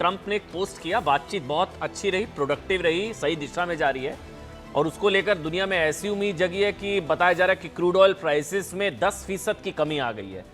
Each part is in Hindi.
ट्रंप ने एक पोस्ट किया, बातचीत बहुत अच्छी रही, प्रोडक्टिव रही, सही दिशा में जा रही है और उसको लेकर दुनिया में ऐसी उम्मीद जगी है कि बताया जा रहा है कि क्रूड ऑयल प्राइसेस में 10% की कमी आ गई है।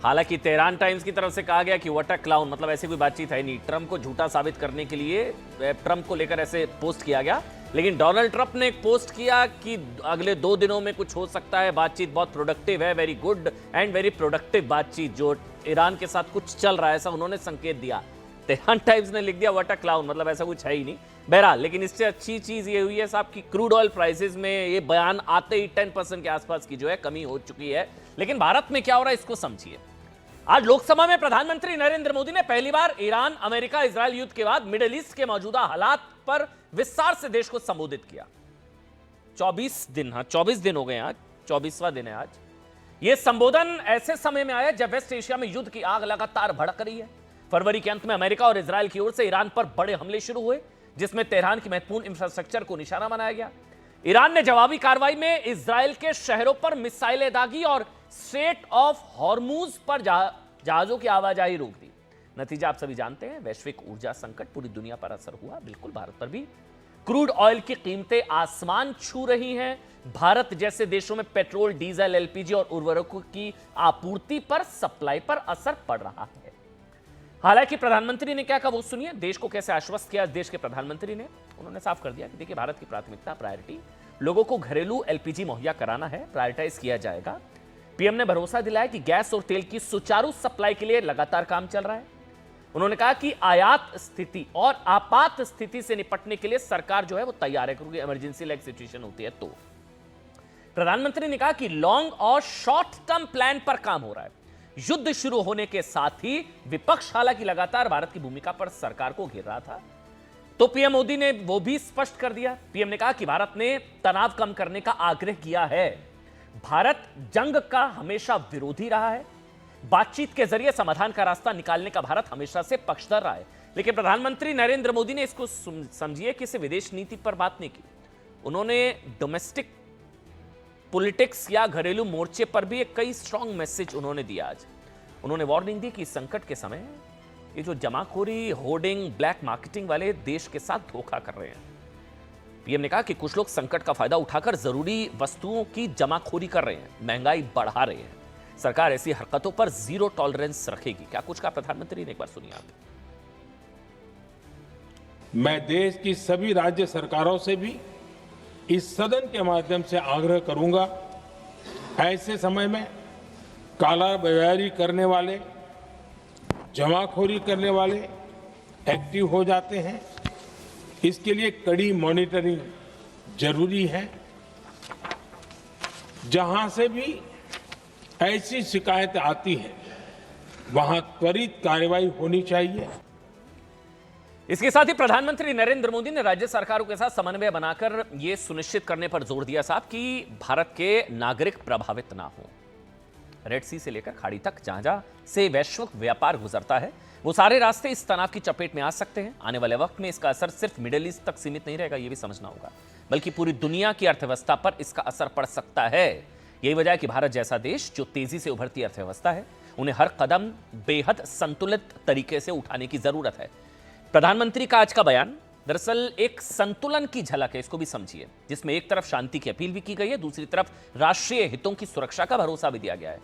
हालांकि तेहरान टाइम्स की तरफ से कहा गया कि व्हाट अ क्लाउन, मतलब ऐसी कोई बातचीत है नहीं। ट्रंप को झूठा साबित करने के लिए ट्रंप को लेकर ऐसे पोस्ट किया गया, लेकिन डोनाल्ड ट्रंप ने एक पोस्ट किया कि अगले 2 दिनों में कुछ हो सकता है, बातचीत बहुत प्रोडक्टिव है, very good and very productive बातचीत, जो ईरान के साथ कुछ चल रहा है ऐसा उन्होंने संकेत दिया। तेहरान टाइम्स ने लिख दिया व्हाट अ क्लाउन, मतलब ऐसा कुछ है ही नहीं। बहरहाल, लेकिन इससे अच्छी चीज ये हुई है साहब कि क्रूड ऑयल प्राइसेस में ये बयान आते ही 10% के आसपास की जो है कमी हो चुकी है। लेकिन भारत में क्या हो रहा है इसको समझिए। आज लोकसभा में प्रधानमंत्री नरेंद्र मोदी ने पहली बार ईरान, अमेरिका, इजरायल युद्ध के बाद मिडिल ईस्ट के मौजूदा हालात पर विस्तार से देश को संबोधित किया। 24 दिन हो गए, आज 24वां दिन है। आज यह संबोधन ऐसे समय में आया जब वेस्ट एशिया में युद्ध की आग लगातार भड़क रही है। फरवरी के अंत में अमेरिका और इजरायल की ओर से ईरान पर बड़े हमले शुरू हुए, जिसमें तेहरान की महत्वपूर्ण इंफ्रास्ट्रक्चर को निशाना बनाया गया। ईरान ने जवाबी कार्रवाई में इजरायल के शहरों पर मिसाइलें दागी और स्ट्रेट ऑफ हॉर्मुज पर जहाजों की आवाजाही रोक दी। नतीजा आप सभी जानते हैं, वैश्विक ऊर्जा संकट, पूरी दुनिया पर असर हुआ, बिल्कुल भारत पर भी। क्रूड ऑयल की कीमतें आसमान छू रही हैं। भारत जैसे देशों में पेट्रोल, डीजल, एलपीजी और उर्वरकों की आपूर्ति पर, सप्लाई पर असर पड़ रहा है। हालांकि प्रधानमंत्री ने क्या कहा वो सुनिए, देश को कैसे आश्वस्त किया देश के प्रधानमंत्री ने। उन्होंने साफ कर दिया कि देखिए, भारत की प्राथमिकता, प्रायोरिटी लोगों को घरेलू एलपीजी मुहैया कराना है, प्रायोरिटाइज किया जाएगा। पीएम ने भरोसा दिलाया कि गैस और तेल की सुचारू सप्लाई के लिए लगातार काम चल रहा है। उन्होंने कहा कि आयात स्थिति और आपात स्थिति से निपटने के लिए सरकार जो है वो तैयार है, क्योंकि इमरजेंसी लाइक सिचुएशन होती है। तो प्रधानमंत्री ने कहा कि लॉन्ग और शॉर्ट टर्म प्लान पर काम हो रहा है। युद्ध शुरू होने के साथ ही विपक्ष हालांकि लगातार भारत की भूमिका पर सरकार को घेर रहा था, तो पीएम मोदी ने वो भी स्पष्ट कर दिया। पीएम ने कहा कि भारत ने तनाव कम करने का आग्रह किया है। भारत जंग का हमेशा विरोधी रहा है। बातचीत के जरिए समाधान का रास्ता निकालने का भारत हमेशा से पक्षधर रहा है। लेकिन प्रधानमंत्री नरेंद्र मोदी ने इसको समझिए कि इसे विदेश नीति पर बात नहीं की। उन्होंने डोमेस्टिक पॉलिटिक्स या घरेलू मोर्चे पर भी एक कई स्ट्रांग मैसेज उन्होंने दिया। आज उन्होंने वार्निंग दी कि इस संकट के समय ये जो जमाखोरी, होर्डिंग, ब्लैक मार्केटिंग वाले देश के साथ धोखा कर रहे हैं। पीएम ने कहा कि कुछ लोग संकट का फायदा उठाकर जरूरी वस्तुओं की जमाखोरी कर रहे हैं, महंगाई बढ़ा रहे हैं। सरकार ऐसी हरकतों पर जीरो टॉलरेंस रखेगी। क्या कुछ कहा प्रधानमंत्री ने, एक बार सुनिए आप। मैं देश की सभी राज्य सरकारों से भी इस सदन के माध्यम से आग्रह करूंगा, ऐसे समय में कालाबाजारी करने वाले, जमाखोरी करने वाले एक्टिव हो जाते हैं। इसके लिए कड़ी मॉनिटरिंग जरूरी है। जहां से भी ऐसी शिकायत आती है वहां त्वरित कार्रवाई होनी चाहिए। इसके साथ ही प्रधानमंत्री नरेंद्र मोदी ने राज्य सरकारों के साथ समन्वय बनाकर यह सुनिश्चित करने पर जोर दिया साहब कि भारत के नागरिक प्रभावित ना हो। रेड सी से लेकर खाड़ी तक जहां जहां से वैश्विक व्यापार गुजरता है, वो सारे रास्ते इस तनाव की चपेट में आ सकते हैं। आने वाले वक्त में इसका असर सिर्फ मिडिल ईस्ट तक सीमित नहीं रहेगा, यह भी समझना होगा, बल्कि पूरी दुनिया की अर्थव्यवस्था पर इसका असर पड़ सकता है। यही वजह है कि भारत जैसा देश जो तेजी से उभरती अर्थव्यवस्था है, उन्हें हर कदम बेहद संतुलित तरीके से उठाने की जरूरत है। प्रधानमंत्री का आज का बयान दरअसल एक संतुलन की झलक है, इसको भी समझिए, जिसमें एक तरफ शांति की अपील भी की गई है, दूसरी तरफ राष्ट्रीय हितों की सुरक्षा का भरोसा भी दिया गया है।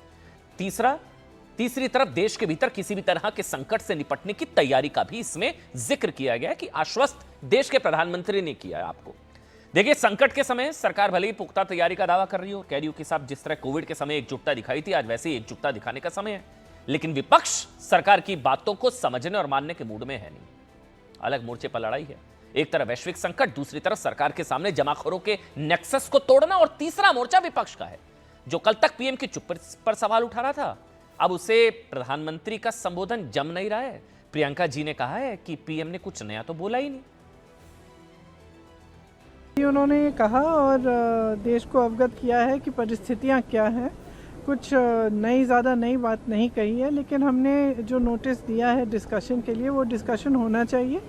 तीसरी तरफ देश के भीतर किसी भी तरह के संकट से निपटने की तैयारी का भी इसमें जिक्र किया गया है कि आश्वस्त देश के प्रधानमंत्री ने किया है आपको। देखिए, संकट के समय सरकार भले ही पुख्ता तैयारी का दावा कर रही हो, कह रही हो कि साहब जिस तरह कोविड के समय एकजुटता दिखाई थी, आज वैसे ही एकजुटता दिखाने का समय है, लेकिन विपक्ष सरकार की बातों को समझने और मानने के मूड में है नहीं। अलग मोर्चे पर लड़ाई है, एक तरफ वैश्विक संकट, दूसरी तरफ सरकार के सामने जमाखोरों के नेक्सस को तोड़ना, और तीसरा मोर्चा विपक्ष का है, जो कल तक पीएम की चुप्पी पर सवाल उठा रहा था, अब उसे प्रधानमंत्री का संबोधन जम नहीं रहा है। प्रियंका जी ने कहा है कि पीएम ने कुछ नया तो बोला ही नहीं। उन्होंने कहा और देश को अवगत किया है कि परिस्थितियां क्या हैं। कुछ ज़्यादा नई बात नहीं कही है, लेकिन हमने जो नोटिस दिया है डिस्कशन के लिए, वो डिस्कशन होना चाहिए।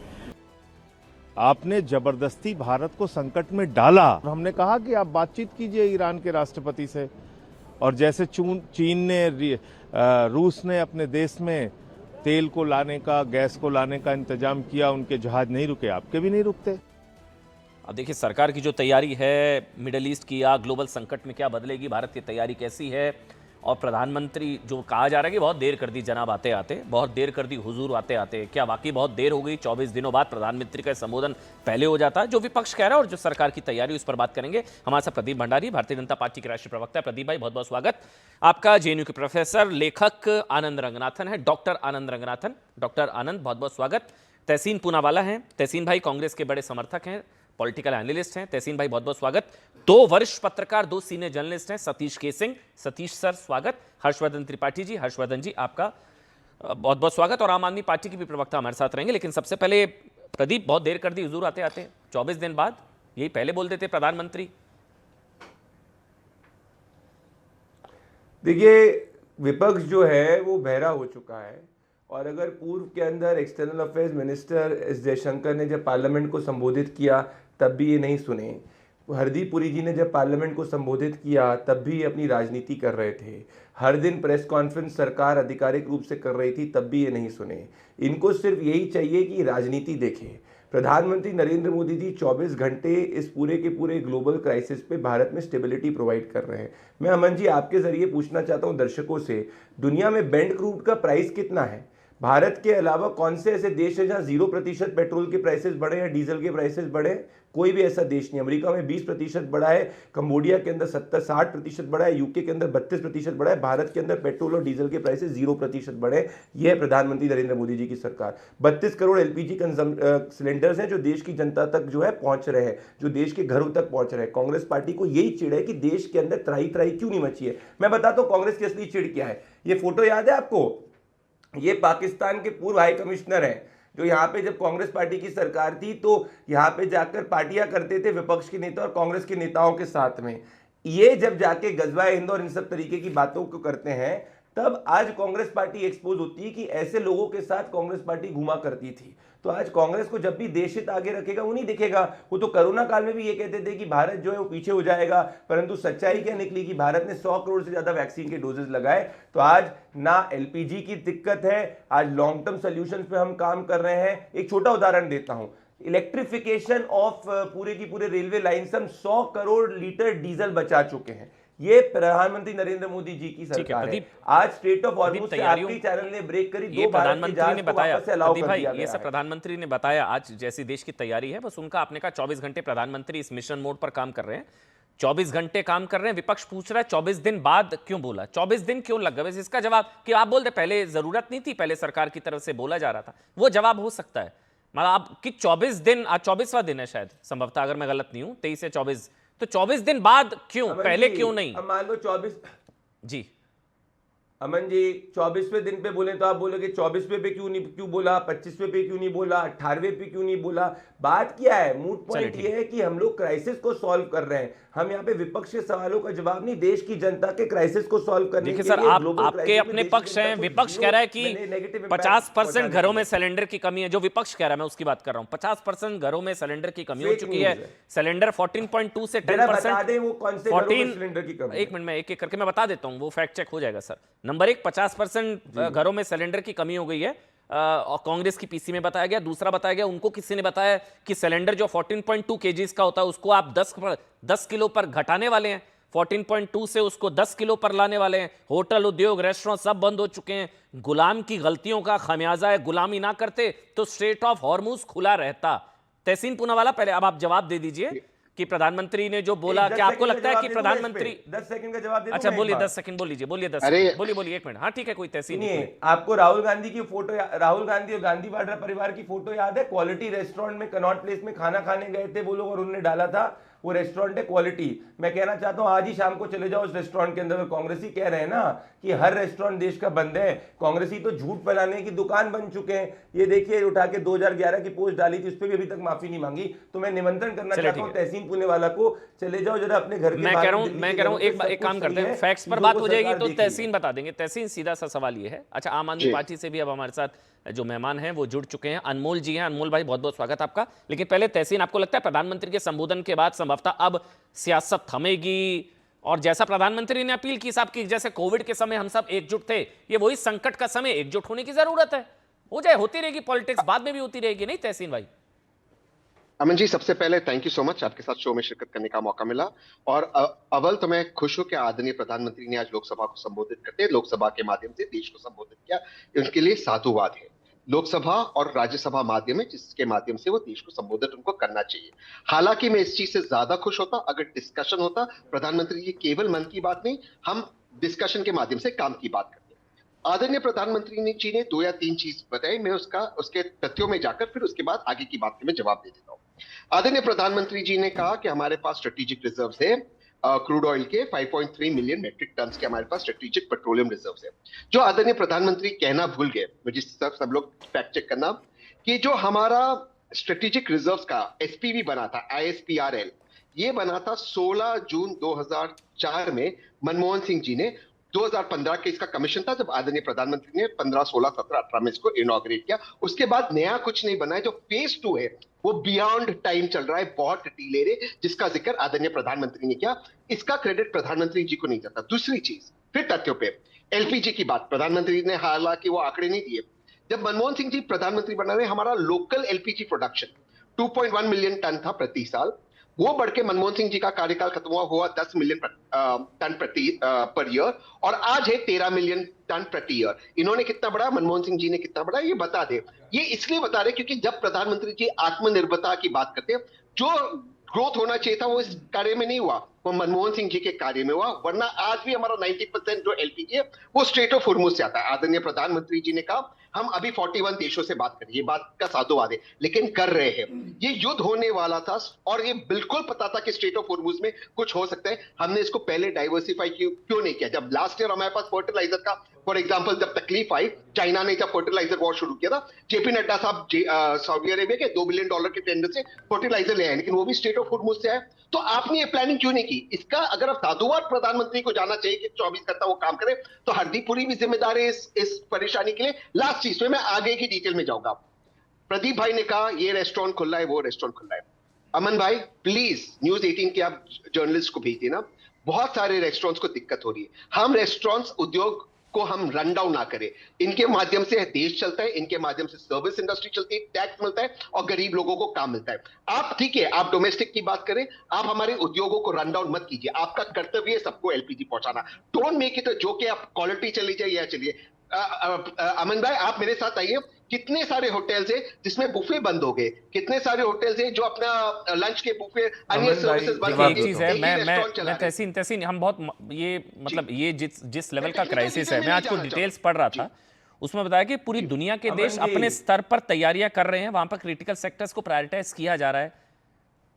आपने जबरदस्ती भारत को संकट में डाला। हमने कहा कि आप बातचीत कीजिए ईरान के राष्ट्रपति से, और जैसे चीन ने, रूस ने अपने देश में तेल को लाने का, गैस को लाने का इंतजाम किया, उनके जहाज नहीं रुके, आपके भी नहीं रुकते। अब देखिए सरकार की जो तैयारी है मिडिल ईस्ट की या ग्लोबल संकट में क्या बदलेगी, भारत की तैयारी कैसी है, और प्रधानमंत्री जो कहा जा रहा है कि बहुत देर कर दी जनाब आते आते, बहुत देर कर दी हुजूर आते आते, क्या वाकई बहुत देर हो गई? 24 दिनों बाद प्रधानमंत्री का संबोधन पहले हो जाता है, जो विपक्ष कह रहा है और जो सरकार की तैयारी, उस पर बात करेंगे। हमारे साथ प्रदीप भंडारी, भारतीय जनता पार्टी के राष्ट्रीय प्रवक्ता। प्रदीप भाई बहुत बहुत स्वागत आपका। जेएनयू के प्रोफेसर लेखक आनंद रंगनाथन है, डॉक्टर आनंद रंगनाथन। डॉक्टर आनंद बहुत बहुत स्वागत। तहसीन पूनावाला हैं, तहसीन भाई कांग्रेस के बड़े समर्थक हैं, पॉलिटिकल एनालिस्ट हैं। तहसीन भाई बहुत बहुत स्वागत। 2 वरिष्ठ पत्रकार, 2 सीनियर जर्नलिस्ट हैं, सतीश के सिंह। सतीश सर स्वागत। हर्षवर्धन त्रिपाठी जी, हर्षवर्धन जी आपका बहुत बहुत स्वागत। और आम आदमी पार्टी की भी प्रवक्ता हमारे साथ रहेंगे। लेकिन सबसे पहले प्रदीप, बहुत देर कर दी हुजूर आते आते, 24 दिन बाद, यही पहले बोल देते प्रधानमंत्री। देखिए, विपक्ष जो है वो बहरा हो चुका है, और अगर पूर्व के अंदर external affairs minister S Jaishankar ने जब पार्लियामेंट को संबोधित किया तब भी ये नहीं सुने, हरदीप पुरी जी ने जब पार्लियामेंट को संबोधित किया तब भी ये अपनी राजनीति कर रहे थे, हर दिन प्रेस कॉन्फ्रेंस सरकार आधिकारिक रूप से कर रही थी तब भी ये नहीं सुने। इनको सिर्फ यही चाहिए कि राजनीति देखें। प्रधानमंत्री नरेंद्र मोदी जी 24 घंटे इस पूरे के पूरे ग्लोबल क्राइसिस पे भारत में स्टेबिलिटी प्रोवाइड कर रहे हैं। मैं अमन जी आपके जरिए पूछना चाहता हूं दर्शकों से, दुनिया में ब्रेंट क्रूड का प्राइस कितना है? भारत के अलावा कौन से ऐसे देश हैं जहां 0% पेट्रोल के प्राइसेस बढ़े या डीजल के प्राइसेस बढ़े? कोई भी ऐसा देश नहीं। अमेरिका में 20% बढ़ा है, कंबोडिया के अंदर 70-60% बढ़ा है, यूके के अंदर 32% बढ़ा है। भारत के अंदर पेट्रोल और डीजल के प्राइसेस 0% बढ़े। यह है प्रधानमंत्री नरेंद्र मोदी जी की सरकार। 32 करोड़ एलपीजी सिलेंडर्स हैं जो देश की जनता तक जो है पहुंच रहे हैं, जो देश के घरों तक पहुंच रहे हैं। कांग्रेस पार्टी को यही चिड़ है कि देश के अंदर त्राही त्राही क्यों नहीं मची है। मैं बताता हूं कांग्रेस की असली चिड़ क्या है। ये फोटो याद है आपको? ये पाकिस्तान के पूर्व हाई कमिश्नर हैं जो यहाँ पे जब कांग्रेस पार्टी की सरकार थी तो यहाँ पे जाकर पार्टियां करते थे विपक्ष के नेता और कांग्रेस के नेताओं के साथ में। ये जब जाके गजवाए हिंद और इन सब तरीके की बातों को करते हैं तब आज कांग्रेस पार्टी एक्सपोज होती है कि ऐसे लोगों के साथ कांग्रेस पार्टी घुमा करती थी। तो आज कांग्रेस को जब भी देश हित आगे रखेगा वो नहीं दिखेगा। वो तो कोरोना काल में भी ये कहते थे कि भारत जो है वो पीछे हो जाएगा, परंतु सच्चाई क्या निकली कि भारत ने 100 करोड़ से ज्यादा वैक्सीन के डोजेस लगाए। तो आज ना एलपीजी की दिक्कत है, आज लॉन्ग टर्म सोल्यूशन पे हम काम कर रहे हैं। एक छोटा उदाहरण देता हूं, इलेक्ट्रिफिकेशन ऑफ पूरे की पूरे रेलवे लाइन से हम 100 करोड़ लीटर डीजल बचा चुके हैं। ये प्रधानमंत्री नरेंद्र मोदी जी की सरकार है। आज स्टेट ऑफ हॉर्मुज से आखिरी चैनल ने ब्रेक करी, ये प्रधानमंत्री ने बताया। प्रदीप भाई ये सब प्रधानमंत्री ने बताया आज जैसी देश की तैयारी है, बस उनका आपने कहा 24 घंटे प्रधानमंत्री इस मिशन मोड पर काम कर रहे हैं, 24 घंटे काम कर रहे हैं। विपक्ष पूछ रहा है 24 दिन बाद क्यों बोला, 24 दिन क्यों लग गए? इसका जवाब कि आप बोल रहे पहले जरूरत नहीं थी, पहले सरकार की तरफ से बोला जा रहा था, वो जवाब हो सकता है। मतलब आप कि 24 दिन, आज 24वां दिन है शायद संभवतः, अगर मैं गलत नहीं हूं, 23 से 24, तो 24 दिन बाद क्यों, पहले क्यों नहीं? अब मान लो 24 जी अमन जी 24वें दिन पे बोले तो आप बोलोगे 24वें पे क्यों बोला, 25वें पे क्यों नहीं बोला, 18वें पे क्यों नहीं बोला? बात क्या है? मूड पॉइंट ये है कि हम लोग क्राइसिस को सॉल्व कर रहे हैं। हम यहाँ पे विपक्ष के सवालों का जवाब नहीं, देश की जनता के क्राइसिस को सॉल्व करने के लिए। देखिए सर, आपके अपने पक्ष हैं, विपक्ष कह रहा है कि 50% घरों में सिलेंडर की कमी है। जो विपक्ष कह रहा है मैं उसकी बात कर रहा हूं, 50% घरों में सिलेंडर की कमी हो चुकी है। सिलेंडर 14.2 से 10%, वो कौन से 14 सिलेंडर की कमी? एक मिनट में एक एक करके मैं बता देता हूं, वो फैक्ट चेक हो जाएगा सर। नंबर 1, 50% घरों में सिलेंडर की कमी हो गई है, और कांग्रेस की पीसी में बताया गया। दूसरा बताया गया, उनको किसी ने बताया कि सिलेंडर जो 14.2 kgs का होता है उसको आप 10 किलो पर घटाने वाले हैं, 14.2 से उसको 10 किलो पर लाने वाले हैं। होटल, उद्योग, रेस्टोरेंट सब बंद हो चुके हैं। गुलाम की गलतियों का खमियाजा है, गुलामी ना करते तो स्ट्रेट ऑफ हॉर्मुज खुला रहता। तहसीन पूनावाला, पहले अब आप जवाब दे दीजिए कि प्रधानमंत्री ने जो बोला, क्या आपको लगता है कि प्रधानमंत्री 10 सेकंड का जवाब दे? अच्छा बोलिए, 10 सेकंड बोल लीजिए, बोलिए 10 सेकंड, बोलिए 1 मिनट। हाँ ठीक है, कोई तहसीन नहीं। आपको राहुल गांधी की फोटो, राहुल गांधी और गांधी वाड्रा परिवार की फोटो याद है? क्वालिटी रेस्टोरेंट में कनॉट प्लेस में खाना खाने गए थे वो लोग और उन्होंने डाला था वो रेस्टोरेंट है क्वालिटी। मैं कहना चाहता हूं आज ही शाम को चले जाओ उस रेस्टोरेंट के अंदर। कांग्रेसी कह रहे हैं ना कि हर रेस्टोरेंट देश का बंद है, कांग्रेसी तो झूठ फैलाने की दुकान बन चुके हैं। ये देखिए उठा के 2011 की पोस्ट डाली थी, उस पर भी अभी तक माफी नहीं मांगी। तो मैं निमंत्रण करना चाहता हूं तहसीन पुनेवाला को, चले जाओ जरा अपने घर के। मैं कह रहा हूं एक काम करते हैं, फैक्ट्स पर बात हो जाएगी तो तहसीन बता देंगे। तहसीन, सीधा सा सवाल ये है, अच्छा आम आदमी पार्टी से भी अब हमारे साथ जो मेहमान हैं वो जुड़ चुके हैं, अनमोल जी हैं। अनमोल भाई बहुत बहुत स्वागत आपका। लेकिन पहले तहसीन, आपको लगता है प्रधानमंत्री के संबोधन के बाद संभवतः अब सियासत थमेगी, और जैसा प्रधानमंत्री ने अपील की साहब कि जैसे कोविड के समय हम सब एकजुट थे, ये वही संकट का समय एकजुट होने की जरूरत है। हो जाए, होती रहेगी पॉलिटिक्स, बाद में भी होती रहेगी, नहीं तहसीन भाई? अमन जी, सबसे पहले थैंक यू सो मच, आपके साथ शो में शिरकत करने का मौका मिला। और अव्वल तो मैं खुश हूं कि आदरणीय प्रधानमंत्री ने आज लोकसभा को संबोधित करते लोकसभा के माध्यम से देश को संबोधित किया, उनके लिए साधुवाद है। लोकसभा और राज्यसभा माध्यम है जिसके माध्यम से वो देश को संबोधित उनको करना चाहिए। हालांकि मैं इस चीज से ज्यादा खुश होता अगर डिस्कशन होता। प्रधानमंत्री जी केवल मन की बात नहीं, हम डिस्कशन के माध्यम से काम की बात करते। आदरणीय प्रधानमंत्री जी ने 2 या 3 चीज बताई, मैं उसके तथ्यों में जाकर फिर उसके बाद आगे की बात में जवाब दे देता हूं। आदरणीय प्रधानमंत्री जी ने कहा कि हमारे पास स्ट्रेटेजिक रिजर्व्स है क्रूड ऑयल के 5.3 मिलियन मेट्रिक टन के हमारे पास स्ट्रेटेजिक पेट्रोलियम रिजर्व्स है। जो आदरणीय प्रधानमंत्री कहना भूल गए, मुझे सब लोग फैक्ट चेक करना, कि जो हमारा स्ट्रेटेजिक रिजर्व्स का एसपीवी बना था, ISPRL, ये बना था 16 जून 2004 में मनमोहन सिंह जी ने। 2015 के इसका कमीशन था जब आदरणीय प्रधानमंत्री ने 15, 16, 17, 18 में इसको इनॉग्रेट किया। उसके बाद नया कुछ नहीं बना है। जो फेज 2 है वो बियॉन्ड टाइम चल रहा है, बहुत डिले रे, जिसका जिक्र आदरणीय प्रधानमंत्री ने किया। इसका क्रेडिट प्रधानमंत्री जी को नहीं जाता। दूसरी चीज, फिर तथ्यों पे एलपीजी की बात, प्रधानमंत्री ने हालांकि वो आंकड़े नहीं दिए। जब मनमोहन सिंह जी प्रधानमंत्री बना रहे, हमारा local LPG production 2.1 million ton था प्रति साल। वो बढ़ के मनमोहन सिंह जी का कार्यकाल खत्म हुआ 10 मिलियन टन पर ईयर, और आज है 13 मिलियन टन प्रति ईयर। इन्होंने कितना बढ़ा, मनमोहन सिंह जी ने कितना बढ़ा, ये बता दे। ये इसलिए बता रहे क्योंकि जब प्रधानमंत्री जी आत्मनिर्भरता की बात करते हैं, जो ग्रोथ होना चाहिए था वो इस कार्य में नहीं हुआ, वो मनमोहन सिंह जी के कार्य में हुआ। वरना आज भी हमारा 90% जो एलपीजी है वो स्ट्रेट ऑफ हॉर्मुज से आता है। आदरणीय प्रधानमंत्री जी ने कहा हम अभी 41 देशों से बात करें, ये बात का साधुवाद है, लेकिन कर रहे हैं। ये युद्ध होने वाला था और ये बिल्कुल पता था कि स्ट्रेट ऑफ हॉर्मुज में कुछ हो सकता है। हमने इसको पहले डाइवर्सिफाई क्यों नहीं किया? जब लास्ट ईयर हमारे पास फर्टिलाइजर का फॉर एग्जांपल जब तकलीफ आई, चाइना ने जब फर्टिलाइजर वॉर शुरू किया था, जेपी नड्डा साहब सऊदी अरेबिया के $2 बिलियन के टेंडर से फर्टिलाइजर ले आए, लेकिन वो भी स्ट्रेट ऑफ हॉर्मुज से आए। तो आपने ये प्लानिंग क्यों नहीं की? इसका अगर आप साधुवाद प्रधानमंत्री को जाना चाहिए कि 24 घंटा वो काम करे, तो हरदीप पुरी भी जिम्मेदार है इस परेशानी के लिए। लास्ट चीज में मैं आगे की डिटेल में जाऊंगा। प्रदीप भाई ने कहा ये रेस्टोरेंट खुल रहा है, वो रेस्टोरेंट खुल रहा है। अमन भाई प्लीज न्यूज 18 के आप जर्नलिस्ट को भेज देना, बहुत सारे रेस्टोरेंट्स को दिक्कत हो रही है। हम रेस्टोरेंट्स उद्योग को हम रन डाउन ना करें, इनके माध्यम से देश चलता है, इनके माध्यम से सर्विस इंडस्ट्री चलती है, टैक्स मिलता है और गरीब लोगों को काम मिलता है। आप ठीक है, आप डोमेस्टिक की बात करें, आप हमारे उद्योगों को रन डाउन मत कीजिए। आपका कर्तव्य है सबको एलपीजी पहुंचाना। डोंट मेक इट जो कि आप क्वालिटी चली जाए या चलिए। अमन भाई आप मेरे साथ आइए, कितने सारे होटल्स हैं जिसमें बुफे बंद हो गए, कितने सारे होटल्स हैं जो अपना लंच के बुफे अन्य सर्विसेज बंद हो एक गई। चीज है, मैं तहसीन हम बहुत ये मतलब ये जिस लेवल का क्राइसिस है, मैं आज को डिटेल्स पढ़ रहा था, उसमें बताया कि पूरी दुनिया के देश अपने स्तर पर तैयारियां कर रहे हैं, वहां पर क्रिटिकल सेक्टर्स को प्रायोरिटाइज किया जा रहा है,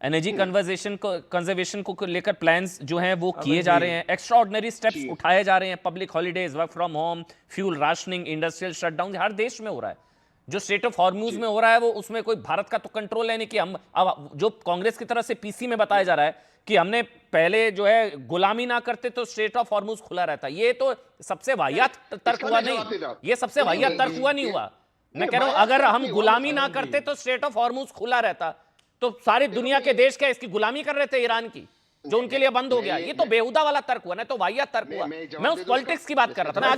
एनर्जी कंजर्वेशन को लेकर प्लान्स जो हैं वो किए जा रहे हैं, एक्स्ट्रा ऑर्डिनरी स्टेप्स उठाए जा रहे हैं, public holidays, work from home, fuel rationing, industrial shutdown हर देश में हो रहा है। जो स्टेट ऑफ हॉर्मुज में हो रहा है वो उसमें कोई भारत का तो कंट्रोल है नहीं कि हम अब जो कांग्रेस की तरफ से पीसी में बताया जा रहा है कि हमने पहले जो है गुलामी ना करते तो स्टेट ऑफ हॉर्मुज खुला रहता, ये तो सबसे वाहियात तर्क हुआ नहीं, ये सबसे वाहियात तर्क हुआ नहीं हुआ। मैं कह रहा हूं अगर हम गुलामी ना करते तो स्टेट ऑफ हॉर्मुज खुला रहता, तो सारी दुनिया के देश क्या इसकी गुलामी कर रहे थे ईरान की, जो उनके लिए बंद हो गया। ये तो बेहुदा वाला तर्क हुआ ना, तो वाहियात तर्क हुआ। मैं उस पॉलिटिक्स की बात कर रहा था। मैं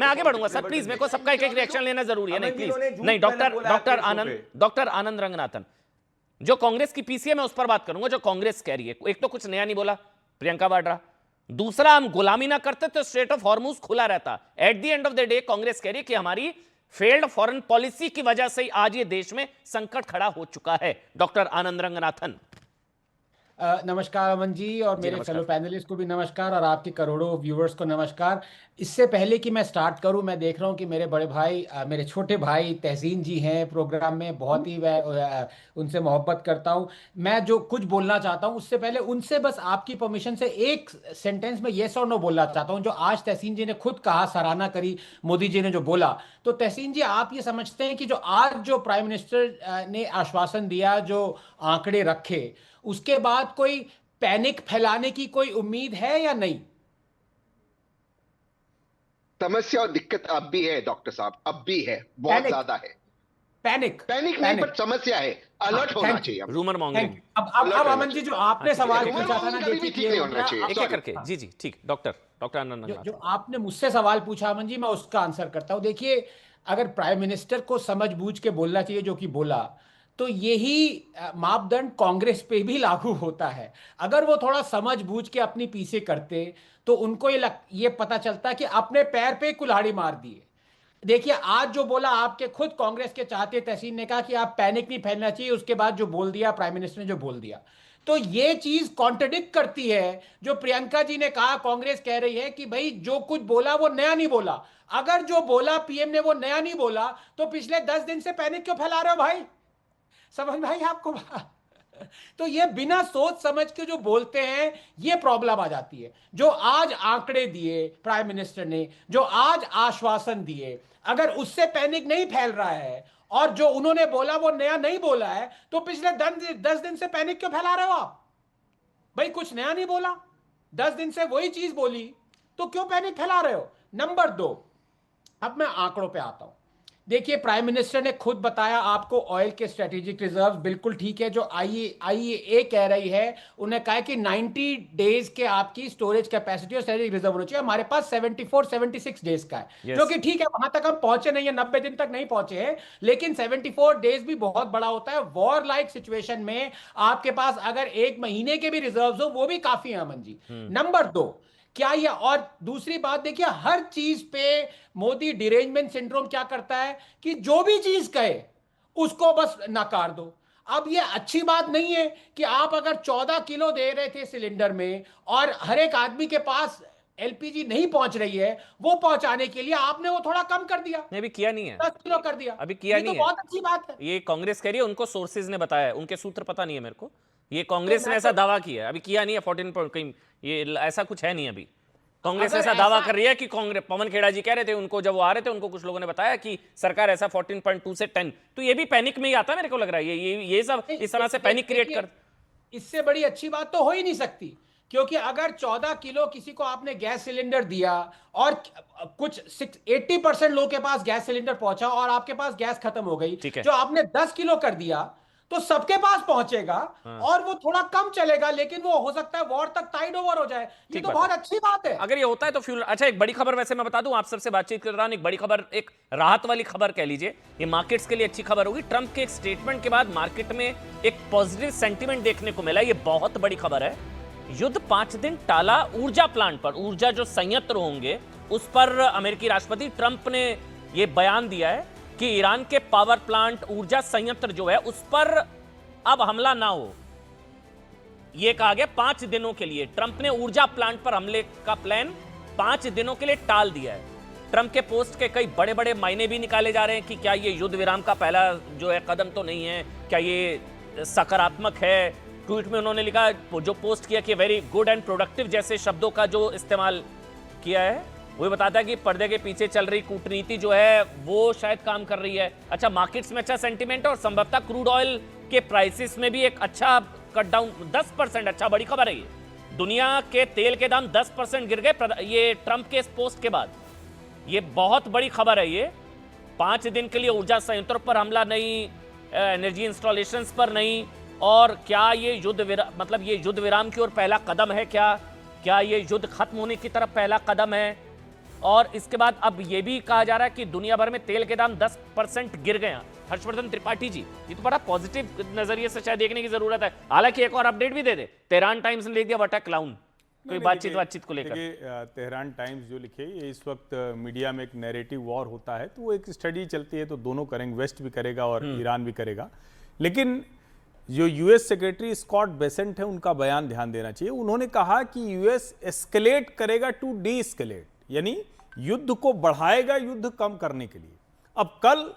आगे बढ़ूंगा सर, प्लीज मेरे को सबका एक एक रिएक्शन लेना जरूरी है। नहीं प्लीज नहीं, डॉक्टर आनंद रंगनाथन, जो कांग्रेस की पीसीए में उस पर बात करूंगा जो कांग्रेस कह रही है। एक तो कुछ नया नहीं बोला प्रियंका वाड्रा, दूसरा हम गुलामी ना करते तो स्ट्रेट ऑफ हॉर्मुज खुला रहता। At the end of the day Congress कह रही है कि हमारी फेल्ड फॉरेन पॉलिसी की वजह से आज ये देश में संकट खड़ा हो चुका है। डॉक्टर आनंद रंगनाथन। नमस्कार अमन जी, और मेरे फेलो पैनलिस्ट को भी नमस्कार, और आपके करोड़ों व्यूअर्स को नमस्कार। इससे पहले कि मैं स्टार्ट करूं, मैं देख रहा हूं कि मेरे बड़े भाई, मेरे छोटे भाई तहसीन जी हैं प्रोग्राम में, बहुत ही मैं उनसे मोहब्बत करता हूं। मैं जो कुछ बोलना चाहता हूं उससे पहले उनसे बस आपकी परमिशन से एक सेंटेंस में येस और नो बोलना चाहता हूं। जो आज तहसीन जी ने खुद कहा, सराहना करी मोदी जी ने जो बोला, तो तहसीन जी आप ये समझते हैं कि जो आज जो प्राइम मिनिस्टर ने आश्वासन दिया, जो आंकड़े रखे, उसके बाद कोई पैनिक फैलाने की कोई उम्मीद है या नहीं? समस्या और दिक्कत अब भी है डॉक्टर साहब, अब भी है, बहुत ज्यादा है। पैनिक नहीं, पर समस्या है, अलर्ट होना चाहिए। Rumour mongering. अब अमन जी जो आपने सवाल पूछा था ना, देखिए ठीक नहीं होना चाहिए। एक एक करके, जी जी ठीक, डॉक्टर आनंद। जो आपने मुझसे सवाल पूछा अमन जी, मैं उसका आंसर करता हूं। देखिए, अगर प्राइम मिनिस्टर को समझबूझ के बोलना चाहिए जो कि बोला, तो यही मापदंड कांग्रेस पे भी लागू होता है। अगर वो थोड़ा समझबूझ के अपनी पीछे करते तो उनको ये पता चलता कि अपने पैर पे कुल्हाड़ी मार दिए। देखिए, आज जो बोला, आपके खुद कांग्रेस के चाहते तहसीन ने कहा कि आप पैनिक नहीं फैलना चाहिए, उसके बाद जो बोल दिया प्राइम मिनिस्टर ने, जो बोल दिया, तो ये चीज कॉन्ट्रडिक्ट करती है जो प्रियंका जी ने कहा। कांग्रेस कह रही है कि भाई जो कुछ बोला वो नया नहीं बोला। अगर जो बोला पीएम ने वो नया नहीं बोला, तो पिछले 10 दिन से पैनिक क्यों फैला रहे हो भाई? समझ भाई आपको बात? तो ये बिना सोच समझ के जो बोलते हैं, ये प्रॉब्लम आ जाती है। जो आज आंकड़े दिए प्राइम मिनिस्टर ने, जो आज आश्वासन दिए, अगर उससे पैनिक नहीं फैल रहा है और जो उन्होंने बोला वो नया नहीं बोला है, तो पिछले 10 दिन से पैनिक क्यों फैला रहे हो आप? भाई कुछ नया नहीं बोला, 10 दिन से वही चीज बोली, तो क्यों पैनिक फैला रहे हो? नंबर 2, अब मैं आंकड़ों पे आता हूं। देखिए, प्राइम मिनिस्टर ने खुद बताया आपको ऑयल के स्ट्रेटेजिक रिजर्व, बिल्कुल ठीक है। जो आईईए कह रही है, उन्हें कहा कि 90 डेज के आपकी स्टोरेज कैपेसिटी और स्ट्रेटेजिक रिजर्व होना चाहिए। हमारे पास 74-76 डेज का है, जो कि ठीक है, वहां तक हम पहुंचे नहीं है, 90 दिन तक नहीं पहुंचे हैं, लेकिन 74 डेज भी बहुत बड़ा होता है। वॉर लाइक सिचुएशन में आपके पास अगर 1 महीने के भी रिजर्व हो, वो भी काफी है अमन जी। नंबर 2, क्या ये, और दूसरी बात देखिए, हर चीज पे मोदी डिरेंजमेंट सिंड्रोम क्या करता है कि जो भी चीज कहे उसको बस नकार दो। अब ये अच्छी बात नहीं है कि आप अगर 14 किलो दे रहे थे सिलेंडर में और हर एक आदमी के पास एलपीजी नहीं पहुंच रही है, वो पहुंचाने के लिए आपने वो थोड़ा कम कर दिया। नहीं, अभी किया नहीं है, 10 किलो कर दिया, अभी किया ये नहीं तो है। बहुत अच्छी बात है। ये कांग्रेस कह रही है, उनको सोर्सेज ने बताया है, उनके सूत्र पता नहीं है मेरे को। ये कांग्रेस ने ऐसा दावा किया है, अभी किया नहीं है 14 पॉइंट कहीं, ये ऐसा कुछ है नहीं अभी। कांग्रेस ऐसा दावा कर रही है कि कांग्रेस, पवन खेड़ा जी कह रहे थे उनको, जब वो आ रहे थे उनको कुछ लोगों ने बताया कि सरकार ऐसा 14.2 से 10, तो ये भी पैनिक में ही आता है, मेरे को लग रहा है ये सब इस तरह से पैनिक क्रिएट कर। इससे बड़ी अच्छी बात तो हो ही नहीं सकती, क्योंकि अगर 14 किलो किसी को आपने गैस सिलेंडर दिया और कुछ 80% लोगों के पास गैस सिलेंडर पहुंचा और आपके पास गैस खत्म हो गई, जो आपने 10 किलो कर दिया तो सबके पास पहुंचेगा। और वो थोड़ा कम चलेगा, लेकिन वो हो सकता है वॉर तक टाइड ओवर हो जाए। ये तो बहुत अच्छी बात है अगर ये होता है तो फ्यूल। अच्छा, एक बड़ी खबर वैसे मैं बता दूं, आप सबसे बातचीत कर रहा हूं, एक बड़ी खबर, एक राहत वाली खबर कह लीजिए, ये मार्केट्स के लिए अच्छी खबर होगी। ट्रंप के एक स्टेटमेंट के बाद मार्केट में एक पॉजिटिव सेंटीमेंट देखने को मिला, ये बहुत बड़ी खबर है। युद्ध 5 दिन टाला, ऊर्जा प्लांट पर, ऊर्जा जो संयंत्र होंगे उस पर अमेरिकी राष्ट्रपति ट्रंप ने यह बयान दिया है कि ईरान के पावर प्लांट, ऊर्जा संयंत्र जो है उस पर अब हमला ना हो। यह कहा गया 5 दिनों के लिए। ट्रंप ने ऊर्जा प्लांट पर हमले का प्लान 5 दिनों के लिए टाल दिया है। ट्रंप के पोस्ट के कई बड़े बड़े मायने भी निकाले जा रहे हैं कि क्या यह युद्ध विराम का पहला जो है कदम तो नहीं है, क्या ये सकारात्मक है। ट्वीट में उन्होंने लिखा, जो पोस्ट किया कि वेरी गुड एंड प्रोडक्टिव जैसे शब्दों का जो इस्तेमाल किया है, वो बताता है कि पर्दे के पीछे चल रही कूटनीति जो है वो शायद काम कर रही है। अच्छा, मार्केट्स में अच्छा सेंटीमेंट और संभवतः क्रूड ऑयल के प्राइसेस में भी एक अच्छा कट डाउन, 10%, अच्छा बड़ी खबर है ये। दुनिया के तेल के दाम 10% गिर गए ये ट्रंप के इस पोस्ट के बाद। ये बहुत बड़ी खबर है ये। 5 दिन के लिए ऊर्जा संयंत्रों पर हमला नहीं, एनर्जी इंस्टॉलेशंस पर नहीं। और क्या ये मतलब ये युद्ध विराम की ओर पहला कदम है? क्या ये युद्ध खत्म होने की तरफ पहला कदम है? और इसके बाद अब ये भी कहा जा रहा है कि दुनिया भर में तेल के दाम 10% गिर गए हैं। हर्षवर्धन त्रिपाठी जी, ये तो बड़ा पॉजिटिव नजरिए से शायद देखने की जरूरत है। हालांकि एक और अपडेट भी दे दे, तेहरान टाइम्स ने लिख दिया व्हाट अ क्लाउन, कोई बातचीत को लेकर। तेहरान टाइम्स जो लिखे, ये इस वक्त मीडिया में एक नैरेटिव वॉर होता है, तो वो एक स्टडी चलती है, तो दोनों करेंगे, वेस्ट भी करेगा और ईरान भी करेगा। लेकिन जो यूएस सेक्रेटरी स्कॉट बेसेंट है, उनका बयान ध्यान देना चाहिए। उन्होंने कहा कि यूएस एस्केलेट करेगा टू डी एस्केलेट, यानी युद्ध को बढ़ाएगा युद्ध कम करने के लिए। अब कल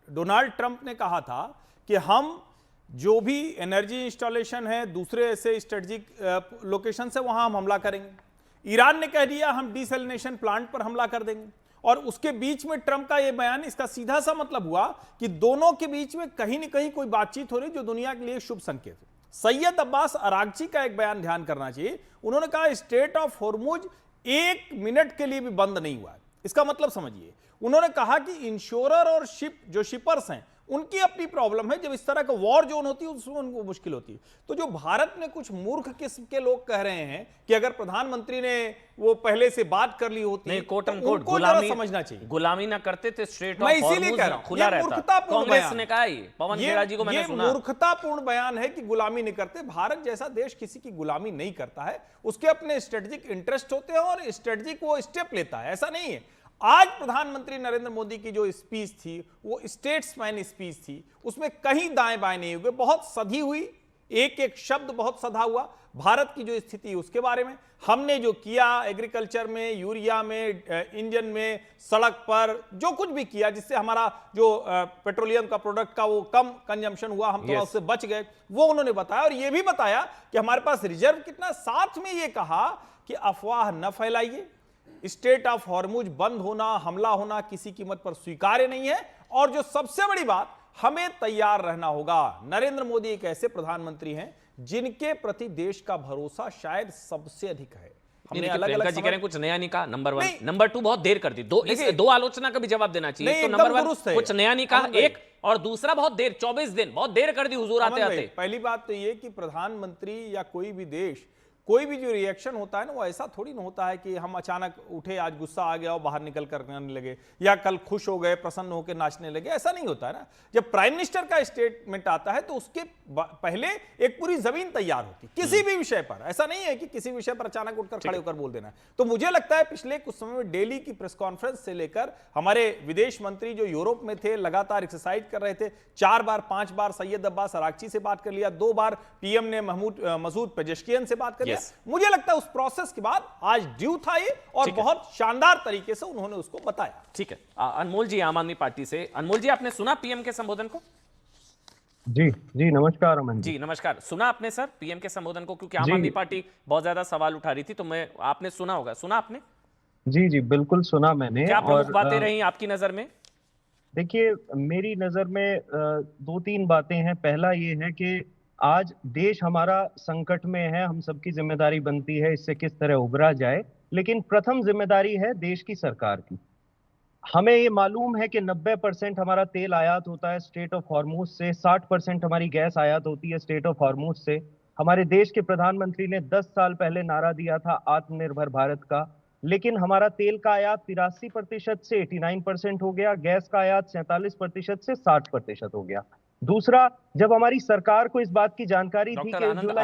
डोनाल्ड ट्रंप ने कहा था कि हम जो भी एनर्जी इंस्टॉलेशन है, दूसरे ऐसे स्ट्रेटेजिक लोकेशन से, वहां हम हमला करेंगे। ईरान ने कह दिया हम डीसैलिनेशन प्लांट पर हमला कर देंगे। और उसके बीच में ट्रंप का यह बयान, इसका सीधा सा मतलब हुआ कि दोनों के बीच में कहीं न कहीं कोई बातचीत हो रही जो दुनिया के लिए शुभ संकेत है। सैयद अब्बास अरागची का एक बयान ध्यान करना चाहिए। उन्होंने कहा स्ट्रेट ऑफ हॉर्मुज 1 मिनट के लिए भी बंद नहीं हुआ। इसका मतलब समझिए, उन्होंने कहा कि इंश्योरर और जो शिपर्स हैं उनकी अपनी प्रॉब्लम है। जब इस तरह का वॉर जोन होती है उसमें उनको मुश्किल होती है। तो जो भारत में कुछ मूर्ख किस्म के लोग कह रहे हैं कि अगर प्रधानमंत्री ने वो पहले से बात कर ली होती, नहीं, कोट तो अनकोट उनको जरा गुलामी समझना चाहिए। गुलामी ना करते थे, स्ट्रेट मैं ऑफ इसीलिए कह रहा हूं, खुला ये रहता। मूर्खतापूर्ण कांग्रेस बयान ने कहा, ये पवन खेड़ा जी को मैंने सुना। मूर्खतापूर्ण बयान है कि गुलामी नहीं करते। भारत जैसा देश किसी की गुलामी नहीं करता है, उसके अपने स्ट्रेटेजिक इंटरेस्ट होते हैं और स्ट्रेटेजिक वो स्टेप लेता है, ऐसा नहीं है। आज प्रधानमंत्री नरेंद्र मोदी की जो स्पीच थी वो स्टेट्समैन स्पीच थी, उसमें कहीं दाएं बाएं नहीं हुए, बहुत सधी हुई, एक एक शब्द बहुत सधा हुआ। भारत की जो स्थिति उसके बारे में, हमने जो किया एग्रीकल्चर में, यूरिया में, इंजन में, सड़क पर जो कुछ भी किया जिससे हमारा जो पेट्रोलियम का प्रोडक्ट का वो कम कंजम्पशन हुआ, हम थोड़ा उससे बच गए, वो उन्होंने बताया। और ये भी बताया कि हमारे पास रिजर्व कितना, साथ में ये कहा कि अफवाह न फैलाइए, स्टेट ऑफ हॉर्मुज बंद होना, हमला होना किसी कीमत पर स्वीकार्य नहीं है। और जो सबसे बड़ी बात, हमें तैयार रहना होगा। नरेंद्र मोदी एक ऐसे प्रधानमंत्री हैं जिनके प्रति देश का भरोसा शायद सबसे अधिक है। हमने अलग-अलग जी कह रहे हैं कुछ नया नहीं कहा, नंबर 1, नंबर 2 बहुत देर कर दी। दो आलोचना का भी जवाब देना चाहिए। तो नंबर 1 कुछ नया नहीं कहा, एक, और दूसरा बहुत देर, 24 दिन बहुत देर कर दी हुजूर आते आते। पहली बात तो ये कि प्रधानमंत्री या कोई भी देश, कोई भी जो रिएक्शन होता है ना, वो ऐसा थोड़ी ना होता है कि हम अचानक उठे, आज गुस्सा आ गया और बाहर निकल कर करने लगे, या कल खुश हो गए, प्रसन्न होकर नाचने लगे, ऐसा नहीं होता है ना। जब प्राइम मिनिस्टर का स्टेटमेंट आता है तो उसके पहले एक पूरी जमीन तैयार होती है किसी भी विषय पर। ऐसा नहीं है कि किसी विषय पर अचानक उठकर खड़े होकर बोल देना है। तो मुझे लगता है पिछले कुछ समय में दिल्ली की प्रेस कॉन्फ्रेंस से लेकर हमारे विदेश मंत्री जो यूरोप में थे लगातार एक्सरसाइज कर रहे थे, 4 बार 5 बार सैयद अब्बास अरागची से बात कर लिया, 2 बार पीएम ने मसूद पेजेश्कियन से बात कर लिया। मुझे लगता है उस प्रोसेस के बाद आज ड्यू था ये, और बहुत शानदार तरीके से उन्होंने उसको बताया। ठीक है, अनमोल जी आम आदमी पार्टी से। अनमोल जी, आपने सुना पीएम के संबोधन को? जी नमस्कार अमन जी नमस्कार। सुना आपने सर पीएम के संबोधन को? क्योंकि आम आदमी पार्टी बहुत ज्यादा सवाल उठा रही थी, तो मैं, आपने सुना होगा, सुना आपने? जी बिल्कुल सुना मैंने। क्या प्रमुख बातें रही आपकी नजर में? देखिए, मेरी नजर में 2-3 बातें हैं। पहला ये है कि आज देश हमारा संकट में है, हम सबकी जिम्मेदारी बनती है इससे किस तरह उबरा जाए। लेकिन प्रथम जिम्मेदारी है देश की सरकार की। हमें ये मालूम है कि 90% हमारा तेल आयात होता है स्ट्रेट ऑफ हॉर्मुज से, 60% हमारी गैस आयात होती है स्ट्रेट ऑफ हॉर्मुज से। हमारे देश के प्रधानमंत्री ने 10 साल पहले नारा दिया था आत्मनिर्भर भारत का, लेकिन हमारा तेल का आयात 83% से 89% हो गया, गैस का आयात 47% से 60% हो गया। दूसरा, जब हमारी सरकार को इस बात की जानकारी थी कि उज्ज्वला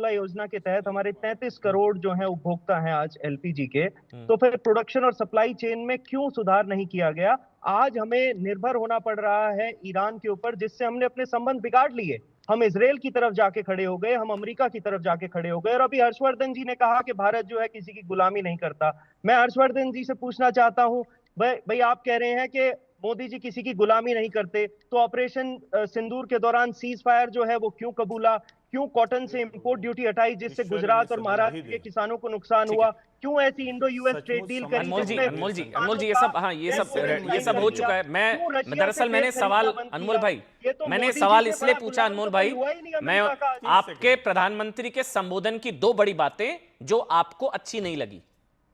योजना के तहत हमारे 33 करोड़ जो हैं उपभोक्ता हैं आज एलपीजी के, तो फिर प्रोडक्शन और सप्लाई चेन में क्यों सुधार नहीं किया गया? आज हमें निर्भर होना पड़ रहा है ईरान के ऊपर, जिससे हमने अपने संबंध बिगाड़ लिए। हम इजराइल की तरफ जाके खड़े हो गए, हम अमेरिका की तरफ जाके खड़े हो गए। और अभी हर्षवर्धन जी ने कहा कि भारत जो है किसी की गुलामी नहीं करता। मैं हर्षवर्धन जी से पूछना चाहता हूं, भाई आप कह रहे हैं कि मोदी जी किसी की गुलामी नहीं करते, तो ऑपरेशन सिंदूर के दौरान सीज फायर जो है वो क्यों कबूला? क्यों कॉटन से इंपोर्ट ड्यूटी हटाई जिससे गुजरात और महाराष्ट्र के किसानों को नुकसान हुआ? क्यों ऐसी इंडो यूएस ट्रेड डील करी? अनमोल जी ये सब हो चुका है। मैं दरअसल मैंने सवाल, अनमोल भाई, मैंने सवाल इसलिए पूछा अनमोल भाई, मैं आपके प्रधानमंत्री के संबोधन की 2 बड़ी बातें जो आपको अच्छी नहीं लगी,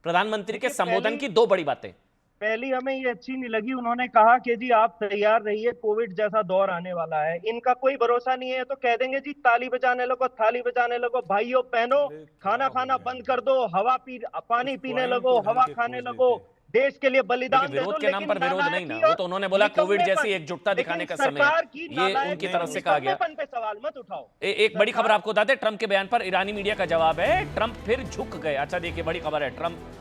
प्रधानमंत्री के संबोधन की 2 बड़ी बातें। पहली हमें ये अच्छी नहीं लगी, उन्होंने कहा कि जी आप तैयार रहिए, कोविड जैसा दौर आने वाला है। इनका कोई भरोसा नहीं है तो कह देंगे जी ताली बजाने लगो, थाली बजाने लगो, भाइयों बहनों खाना खाना बंद कर दो, पानी पीने लगो, हवा खाने लगो, देश के लिए बलिदान दे दो। विरोध के नाम पर विरोध नहीं ना, वो तो उन्होंने बोला कोविड जैसी एकजुटता दिखाने का समय है, ये उनकी तरफ से कहा गया। सवाल मत उठाओ। एक बड़ी खबर आपको बता दें, ट्रंप के बयान पर ईरानी मीडिया का जवाब है, ट्रंप फिर झुक गए। अच्छा देखिए, बड़ी खबर है, ट्रंप,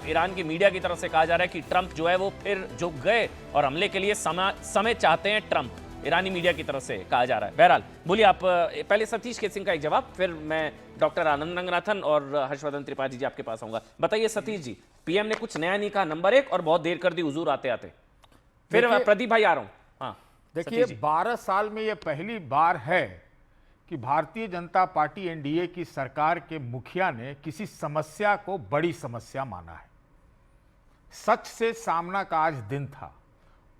ईरान की मीडिया की तरफ से कहा जा रहा है कि ट्रंप जो है वो फिर झुक गए और हमले के लिए समय चाहते हैं ट्रंप, ईरानी मीडिया की तरफ से कहा जा रहा है। बहरहाल बोलिए आप, पहले सतीश के सिंह का एक जवाब, फिर मैं डॉक्टर आनंद रंगनाथन और हर्षवर्धन त्रिपाठी जी आपके पास आऊंगा। बताइए सतीश जी, पीएम ने कुछ नया नहीं कहा, नंबर 1, और बहुत देर कर दी हुजूर आते आते। फिर प्रदीप भाई आ रहा हूं। हाँ देखिए, 12 साल में यह पहली बार है कि भारतीय जनता पार्टी एनडीए की सरकार के मुखिया ने किसी समस्या को बड़ी समस्या माना है। सच से सामना का आज दिन था।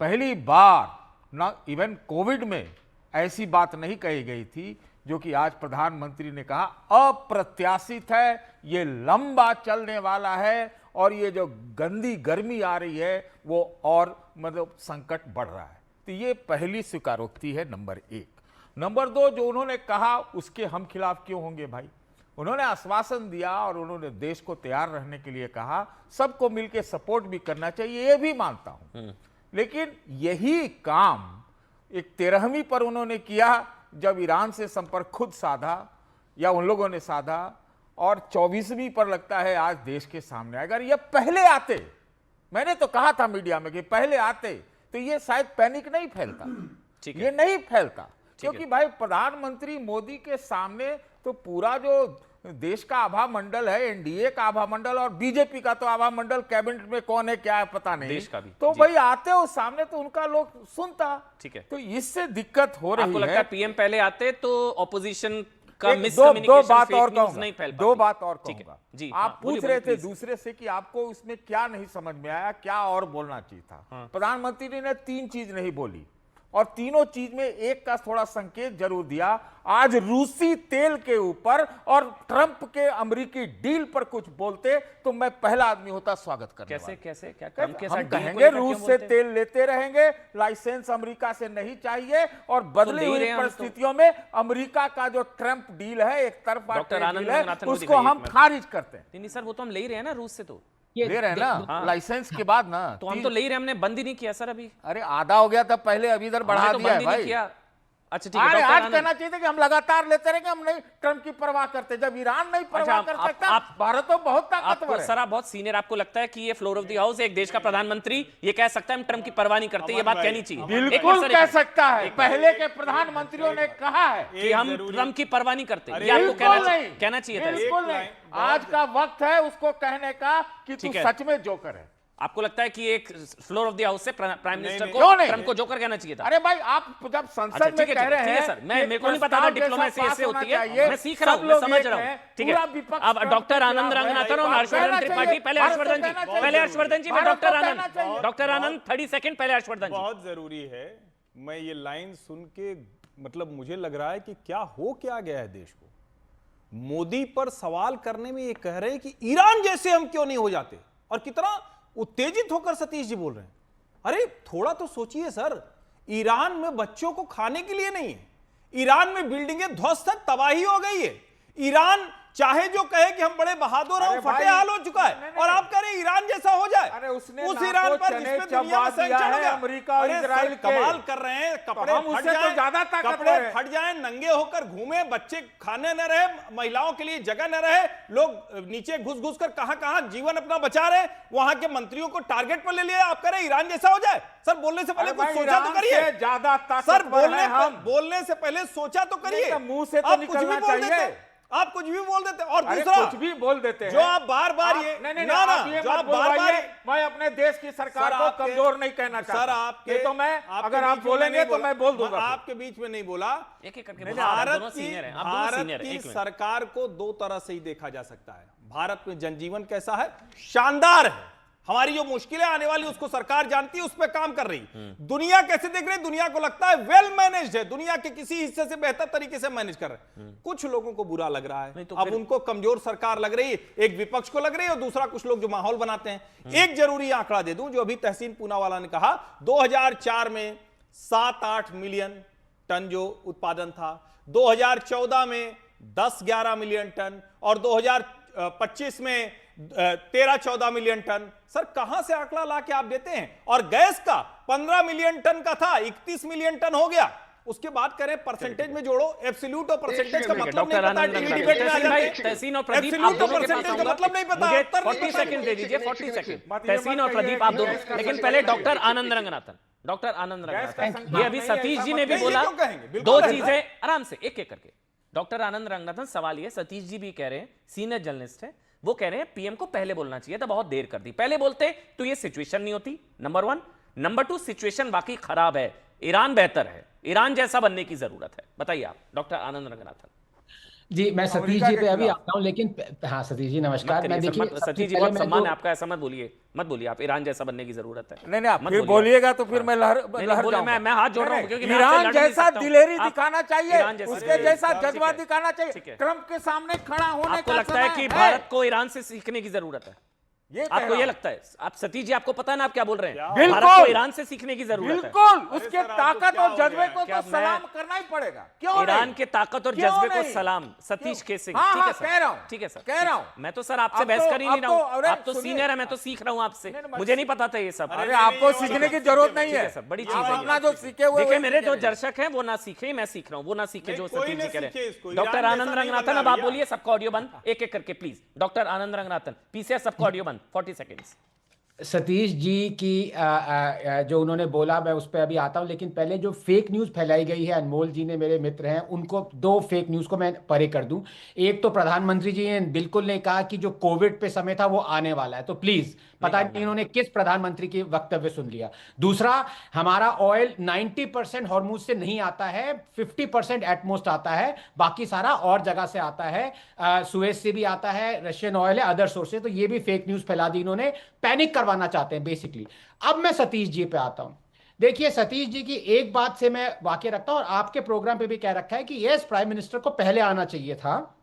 पहली बार ना इवन कोविड में ऐसी बात नहीं कही गई थी जो कि आज प्रधानमंत्री ने कहा अप्रत्याशित है, ये लंबा चलने वाला है और ये जो गंदी गर्मी आ रही है वो और मतलब संकट बढ़ रहा है। तो ये पहली स्वीकारोक्ति है नंबर 1। नंबर 2, जो उन्होंने कहा उसके हम खिलाफ क्यों होंगे भाई? उन्होंने आश्वासन दिया और उन्होंने देश को तैयार रहने के लिए कहा, सबको मिलकर सपोर्ट भी करना चाहिए, ये भी मानता हूं। लेकिन यही काम एक 13वीं पर उन्होंने किया जब ईरान से संपर्क खुद साधा या उन लोगों ने साधा, और 24वीं पर लगता है आज देश के सामने। अगर ये पहले आते, मैंने तो कहा था मीडिया में कि पहले आते तो ये शायद पैनिक नहीं फैलता, ये नहीं फैलता, क्योंकि भाई प्रधानमंत्री मोदी के सामने तो पूरा जो देश का आभा मंडल है, एनडीए का आभा मंडल और बीजेपी का तो आभा मंडल, कैबिनेट में कौन है क्या है पता नहीं, देश का भी तो भाई आते हो सामने तो उनका लोग सुनता। ठीक है, तो इससे दिक्कत हो रही है। आपको लगता है पीएम पहले आते तो ऑपोजिशन का दो बात और कहूंगा जी। आप पूछ रहे थे दूसरे से कि आपको उसमें क्या नहीं समझ में आया, क्या और बोलना चाहिए था। प्रधानमंत्री ने 3 चीज नहीं बोली और तीनों चीज में एक का थोड़ा संकेत जरूर दिया। आज रूसी तेल के ऊपर और ट्रंप के अमेरिकी डील पर कुछ बोलते तो मैं पहला आदमी होता स्वागत करने वाला। कैसे क्या ट्रंप के साथ हम डील कहेंगे रूस से तेल लेते रहेंगे, लाइसेंस अमेरिका से नहीं चाहिए, और बदली हुई परिस्थितियों में अमेरिका का जो ट्रंप डील है, एक तरफा डील है, उसको हम खारिज करते हैं। नहीं सर, वो तो हम ले ही रहे हैं ना रूस से, तो ले रहे हैं ना लाइसेंस के बाद ना, तो हम तो ले ही रहे हैं, हमने बंद ही नहीं किया सर अभी। अरे आधा हो गया था पहले, अभी इधर बढ़ा दिया है भाई। अच्छा ठीक है, आज कहना चाहिए था कि हम लगातार लेते रहेंगे, हम नहीं ट्रंप की परवाह करते। जब ईरान नहीं परवाह कर सकता, भारत तो बहुत ताकतवर है। सर आप बहुत सीनियर, आपको लगता है कि ये फ्लोर ऑफ द हाउस एक देश का प्रधानमंत्री ये कह सकता है हम ट्रंप की परवाह नहीं करते? ये बात कहनी चाहिए। बिल्कुल कह सकता है, पहले के प्रधानमंत्रियों ने कहा है कि हम ट्रंप की परवाह नहीं करते, ये आपको कहना चाहिए था। बिल्कुल नहीं, आज का वक्त है उसको कहने का कि तू सच में जोकर है। आपको लगता है कि एक फ्लोर ऑफ द हाउस से प्राइम मिनिस्टर को ट्रंप को जोकर कहना चाहिए था? अरे भाई आप जब संसद में कह रहे हैं सर, मेरे को नहीं पता था डिप्लोमेसी ऐसे होती है, मैं सीख रहा हूं, मैं समझ रहा हूं। ठीक है, अब डॉक्टर आनंद रंगनाथन और हर्षवर्धन त्रिपाठी, पहले हर्षवर्धन जी, फिर डॉक्टर आनंद 30 सेकंड, पहले हर्षवर्धन जी। बहुत जरूरी है, मैं ये लाइन सुन के मतलब मुझे लग रहा है कि क्या गया है देश को। मोदी पर सवाल करने में ये कह रहे हैं कि ईरान जैसे हम क्यों नहीं हो जाते, और कितना उत्तेजित होकर सतीश जी बोल रहे हैं। अरे थोड़ा तो सोचिए सर, ईरान में बच्चों को खाने के लिए नहीं है, ईरान में बिल्डिंगें ध्वस्त है, तबाही हो गई है। ईरान चाहे जो कहे कि हम बड़े बहादुर हैं, फतेह हाल हो चुका है, और आप कह रहे ईरान जैसा हो जाए। अरे उसने उस ईरान पर जिसपे दुनिया में सैंक्शन हो गया, अमेरिका और इजराइल कमाल कर रहे हैं। कपड़े फट जाए, नंगे होकर घूमे, बच्चे खाने न रहे, महिलाओं के लिए जगह न रहे, लोग नीचे घुस घुस कर कहां जीवन अपना बचा रहे, वहां के मंत्रियों को टारगेट पर ले लिया। आप कह रहे ईरान जैसा हो जाए? सर बोलने से पहले कुछ सोचा तो करिए। सर बोलने से पहले सोचा तो करिए। मुंह से तो निकलना चाहिए, आप कुछ भी बोल देते। और दूसरा कुछ भी बोल देते हैं जो आप बार-बार ये जो आप बार-बार मैं अपने देश की सरकार को कमजोर नहीं कहना चाहता। सर आपके तो मैं अगर आप बोलेंगे तो मैं बोल दूंगा। आपके बीच में नहीं बोला। एक-एक करके भारत की सरकार को 2 तरह से ही देखा जा सकता है। भारत में जनजीवन कैसा है? शानदार है। हमारी जो मुश्किलें आने वाली उसको सरकार जानती है, उस पर काम कर रही। दुनिया कैसे देख रही? दुनिया को लगता है वेल मैनेज्ड है, दुनिया के किसी हिस्से से बेहतर तरीके से मैनेज कर रहे हैं। कुछ लोगों को बुरा लग रहा है, अब उनको कमजोर सरकार लग रही है, एक विपक्ष को लग रही है और दूसरा कुछ लोग जो माहौल बनाते हैं। एक जरूरी आंकड़ा दे दूं जो अभी तहसीन पूनावाला ने कहा, 2004 में 7-8 मिलियन टन जो उत्पादन था, 2014 में 10-11 मिलियन टन और 2025 में 13-14 मिलियन टन। सर कहां से आंकड़ा लाके आप देते हैं? और गैस का 15 मिलियन टन का था, 31 मिलियन टन हो गया। उसके बाद करें परसेंटेज में जोड़ो, एब्सोल्यूट और परसेंटेज का मतलब नहीं पता। डिबेट में आ जाते हैं। तहसीन और प्रदीप आप एब्सोल्यूट दोनों और के पास परसेंटेज का मतलब नहीं पता। मुझे 40 सेकंड दे दीजिए, 40 सेकंड। तहसीन और प्रदीप आप दोनों, लेकिन पहले डॉक्टर आनंद रंगनाथन। ये अभी सतीश जी ने भी बोला 2 चीजें, आराम से एक-एक करके। डॉक्टर आनंद रंगनाथन, सवाल ये, सतीश जी भी कह रहे हैं, सीनियर जर्नलिस्ट है, वो कह रहे हैं पीएम को पहले बोलना चाहिए था, बहुत देर कर दी। पहले बोलते तो ये सिचुएशन नहीं होती, नंबर 1। नंबर 2, सिचुएशन वाकई खराब है, ईरान बेहतर है, ईरान जैसा बनने की जरूरत है। बताइए आप डॉक्टर आनंद रंगनाथन। जी मैं सतीश जी पे अभी आता हूं, लेकिन हाँ सतीश जी नमस्कार। मैं देखिए सतीश जी बहुत सम्मान है आपका, ऐसा मत बोलिए आप ईरान जैसा बनने की जरूरत है। नहीं आप फिर बोलिएगा तो फिर मैं लहर जाऊंगा। मैं हाथ जोड़ रहा हूं क्योंकि ईरान जैसा दिलेरी दिखाना चाहिए, उसके जैसा जज्बा दिखाना चाहिए। ट्रंप के सामने खड़ा होने का आपको लगता है कि भारत को ईरान से सीखने की जरूरत है? ये आपको ये लगता है? आप सतीश जी, आपको पता है ना आप क्या बोल रहे हैं? बिल्कुल। भारत को ईरान से सीखने की जरूरत है। बिल्कुल, उसके ताकत और जज्बे को तो सलाम करना ही पड़ेगा। क्यों ईरान के ताकत और जज्बे को सलाम। सतीश के सिंह, ठीक है सर, कह रहा हूं, ठीक है सर, कह रहा हूं। मैं तो सर आपसे बहस कर ही नहीं रहा हूं, आप तो सीनियर है, मैं तो सीख रहा हूं आपसे, मुझे नहीं पता था ये सब। अरे आपको सीखने की जरूरत नहीं है सर, बड़ी चीज है। अपना जो सीखे हुए, देखिए मेरे जो दर्शक हैं वो ना सीखे, मैं सीख रहा हूं, वो ना सीखे जो सतीश जी कह रहे हैं। डॉक्टर आनंद रंगनाथन, अब आप बोलिए, सबका ऑडियो बंद, एक एक करके please. Doctor Anand Ranganathan, PCR, सबका ऑडियो बंद, 40 सेकेंड्स। सतीश जी की जो उन्होंने बोला, मैं उस पर अभी आता हूं, लेकिन पहले जो फेक न्यूज़ फैलाई गई है, अनमोल जी ने, मेरे मित्र हैं, उनको दो फेक न्यूज़ को मैं परे कर दूं। एक तो प्रधानमंत्री जी ने बिल्कुल नहीं कहा कि जो कोविड पे समय था वो आने वाला है, तो प्लीज पता नहीं इन्होंने किस प्रधानमंत्री की वक्तव्य सुन लिया। दूसरा, हमारा ऑयल 90% हॉर्मुज से नहीं आता है, 50% एटमोस्ट आता है, बाकी सारा और जगह से आता है, सुएज से भी आता है, रशियन ऑयल है, अदर सोर्स से। तो ये भी फेक न्यूज़ फैला दी इन्होंने, पैनिक करवाना चाहते हैं बेसिकली। अब मैं सतीश जी पे आता हूं। देखिए सतीश जी की एक बात से मैं वाकिफ रखता हूं, और आपके प्रोग्राम पे भी कह रखा है कि यस, प्राइम मिनिस्टर को पहले आना चाहिए था।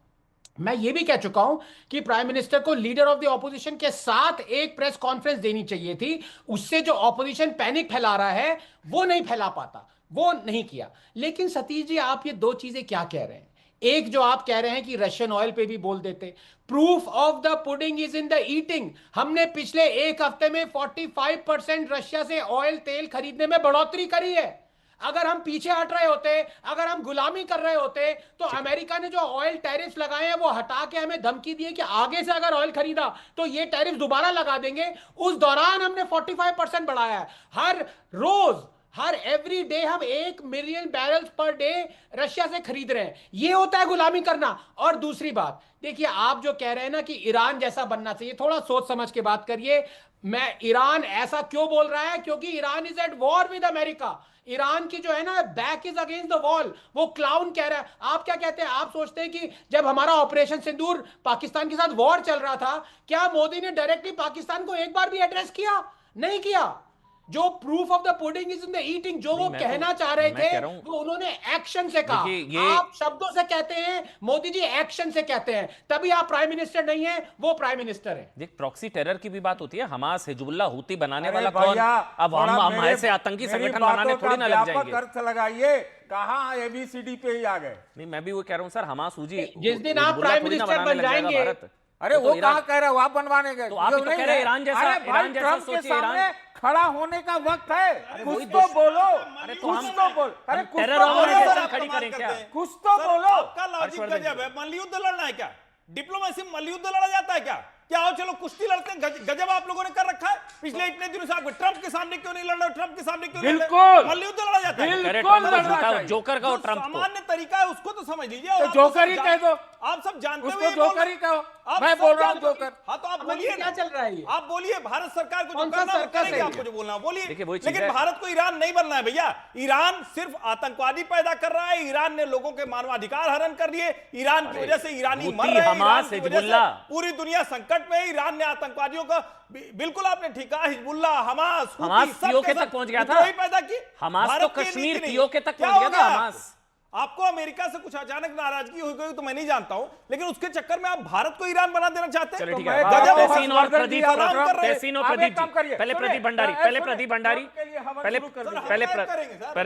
मैं ये भी कह चुका हूं कि प्राइम मिनिस्टर को लीडर ऑफ द ऑपोजिशन के साथ एक प्रेस कॉन्फ्रेंस देनी चाहिए थी। उससे जो ऑपोजिशन पैनिक फैला रहा है वो नहीं फैला पाता, वो नहीं किया। लेकिन सतीश जी, आप ये दो चीजें क्या कह रहे हैं? एक जो आप कह रहे हैं कि रशियन ऑयल पे भी बोल देते, proof of the pudding is in the eating. हमने पिछले एक हफ्ते में 45% रशिया से ऑयल तेल खरीदने में बढ़ोतरी करी है। अगर हम पीछे हट रहे होते, अगर हम गुलामी कर रहे होते, तो अमेरिका ने जो ऑयल टैरिफ्स लगाए हैं वो हटा के हमें धमकी दी है कि आगे से अगर ऑयल खरीदा तो ये टैरिफ दोबारा लगा देंगे। उस दौरान हमने 45% बढ़ाया है। हर रोज, हर एवरी डे हम 1 million barrels per day Russia से खरीद रहे हैं। ये होता है गुलामी करना। और दूसरी बात, देखिए आप जो कह रहे हैं ना कि ईरान जैसा बनना चाहिए, थोड़ा सोच समझ के बात करिए। मैं ईरान ऐसा क्यों बोल रहा है? क्योंकि Iran is at war with America. Iran की जो है ना, back is against the wall, वो क्लाउन कह रहा है। आप क्या कहते हैं? आप सोचते हैं कि जब हमारा ऑपरेशन सिंदूर पाकिस्तान के साथ वॉर चल रहा था, क्या मोदी ने डायरेक्टली पाकिस्तान को एक बार भी एड्रेस किया? नहीं किया। जो proof of the pudding is in the eating, जो वो कहना चाह रहे थे वो उन्होंने एक्शन से कहा। आप शब्दों से कहते हैं, मोदी जी एक्शन से कहते हैं, तभी आप प्राइम मिनिस्टर नहीं है, वो प्राइम मिनिस्टर है। देख, प्रॉक्सी टेरर की भी बात होती है। हमास, हिजबुल्लाह, हूती बनाने वाला कौन? अब हम ऐसे आतंकी संगठन बनाने थोड़ी ना लग जाएंगे। अर्थ लगाइए, कहां एबीसीडी पे ही आ गए। नहीं, मैं भी वो कह रहा हूं सर, हमास, हुजी, जिस दिन आप प्राइम मिनिस्टर बन जाएंगे, अरे वो कहां कह रहे हो आप बनवाने गए? तो आप तो कह रहे हैं ईरान जैसा, ईरान जैसा सोचिए। ईरान खड़ा होने का वक्त है, कुछ तो बोलो। अरे कुछ तो बोल, अरे कुछ टेरर तो बोलो। ऑर्गेनाइजेशन खड़ी करें क्या? कुछ तो बोलो। आपका लॉजिक गजब है। मल्लयुद्ध लड़ना है क्या? डिप्लोमेसी मल्लयुद्ध लड़ा जाता है क्या? क्या हो, चलो कुश्ती लड़ते हैं। गजब आप लोगों ने कर रखा है पिछले इतने दिनों से। आप ट्रंप के सामने क्यों नहीं लड़ रहे? ट्रंप के सामने क्यों नहीं लड़ रहे? मल्लयुद्ध लड़ा जाता है। जोकर का ट्रंप, सामान्य तरीका है उसको तो समझ लीजिए। तो जोकर ही कह दो, आप सब जानते उसको जोकर ही कहो। मैं बोल रहा हूं जोकर। हाँ तो आप बोलिए, क्या चल रहा है? आप बोलिए, भारत सरकार को जो करना है करेंगे, आपको जो बोलना बोलिए। लेकिन भारत को ईरान नहीं बनना है भैया। ईरान सिर्फ आतंकवादी पैदा कर रहा है। ईरान ने लोगों के मानवाधिकार हरण कर लिए। ईरान की वजह से ईरानी मर रहे हैं। पूरी दुनिया संकट में है। ईरान ने आतंकवादियों का, बिल्कुल आपने ठीक कहा, हिजबुल्लाह, हमास पीओके तक पहुंच गया था। पैदा की हमास तो कश्मीर पीओके तक पहुंच गया था। हमास, आपको अमेरिका से कुछ अचानक नाराजगी हो गई तो मैं नहीं जानता हूं, लेकिन उसके चक्कर में आप भारत को ईरान बना देना चाहते हैं। तहसीन और प्रदीप, तहसीन और प्रदीप जी, पहले प्रदीप भंडारी, पहले प्रदीप भंडारी, पहले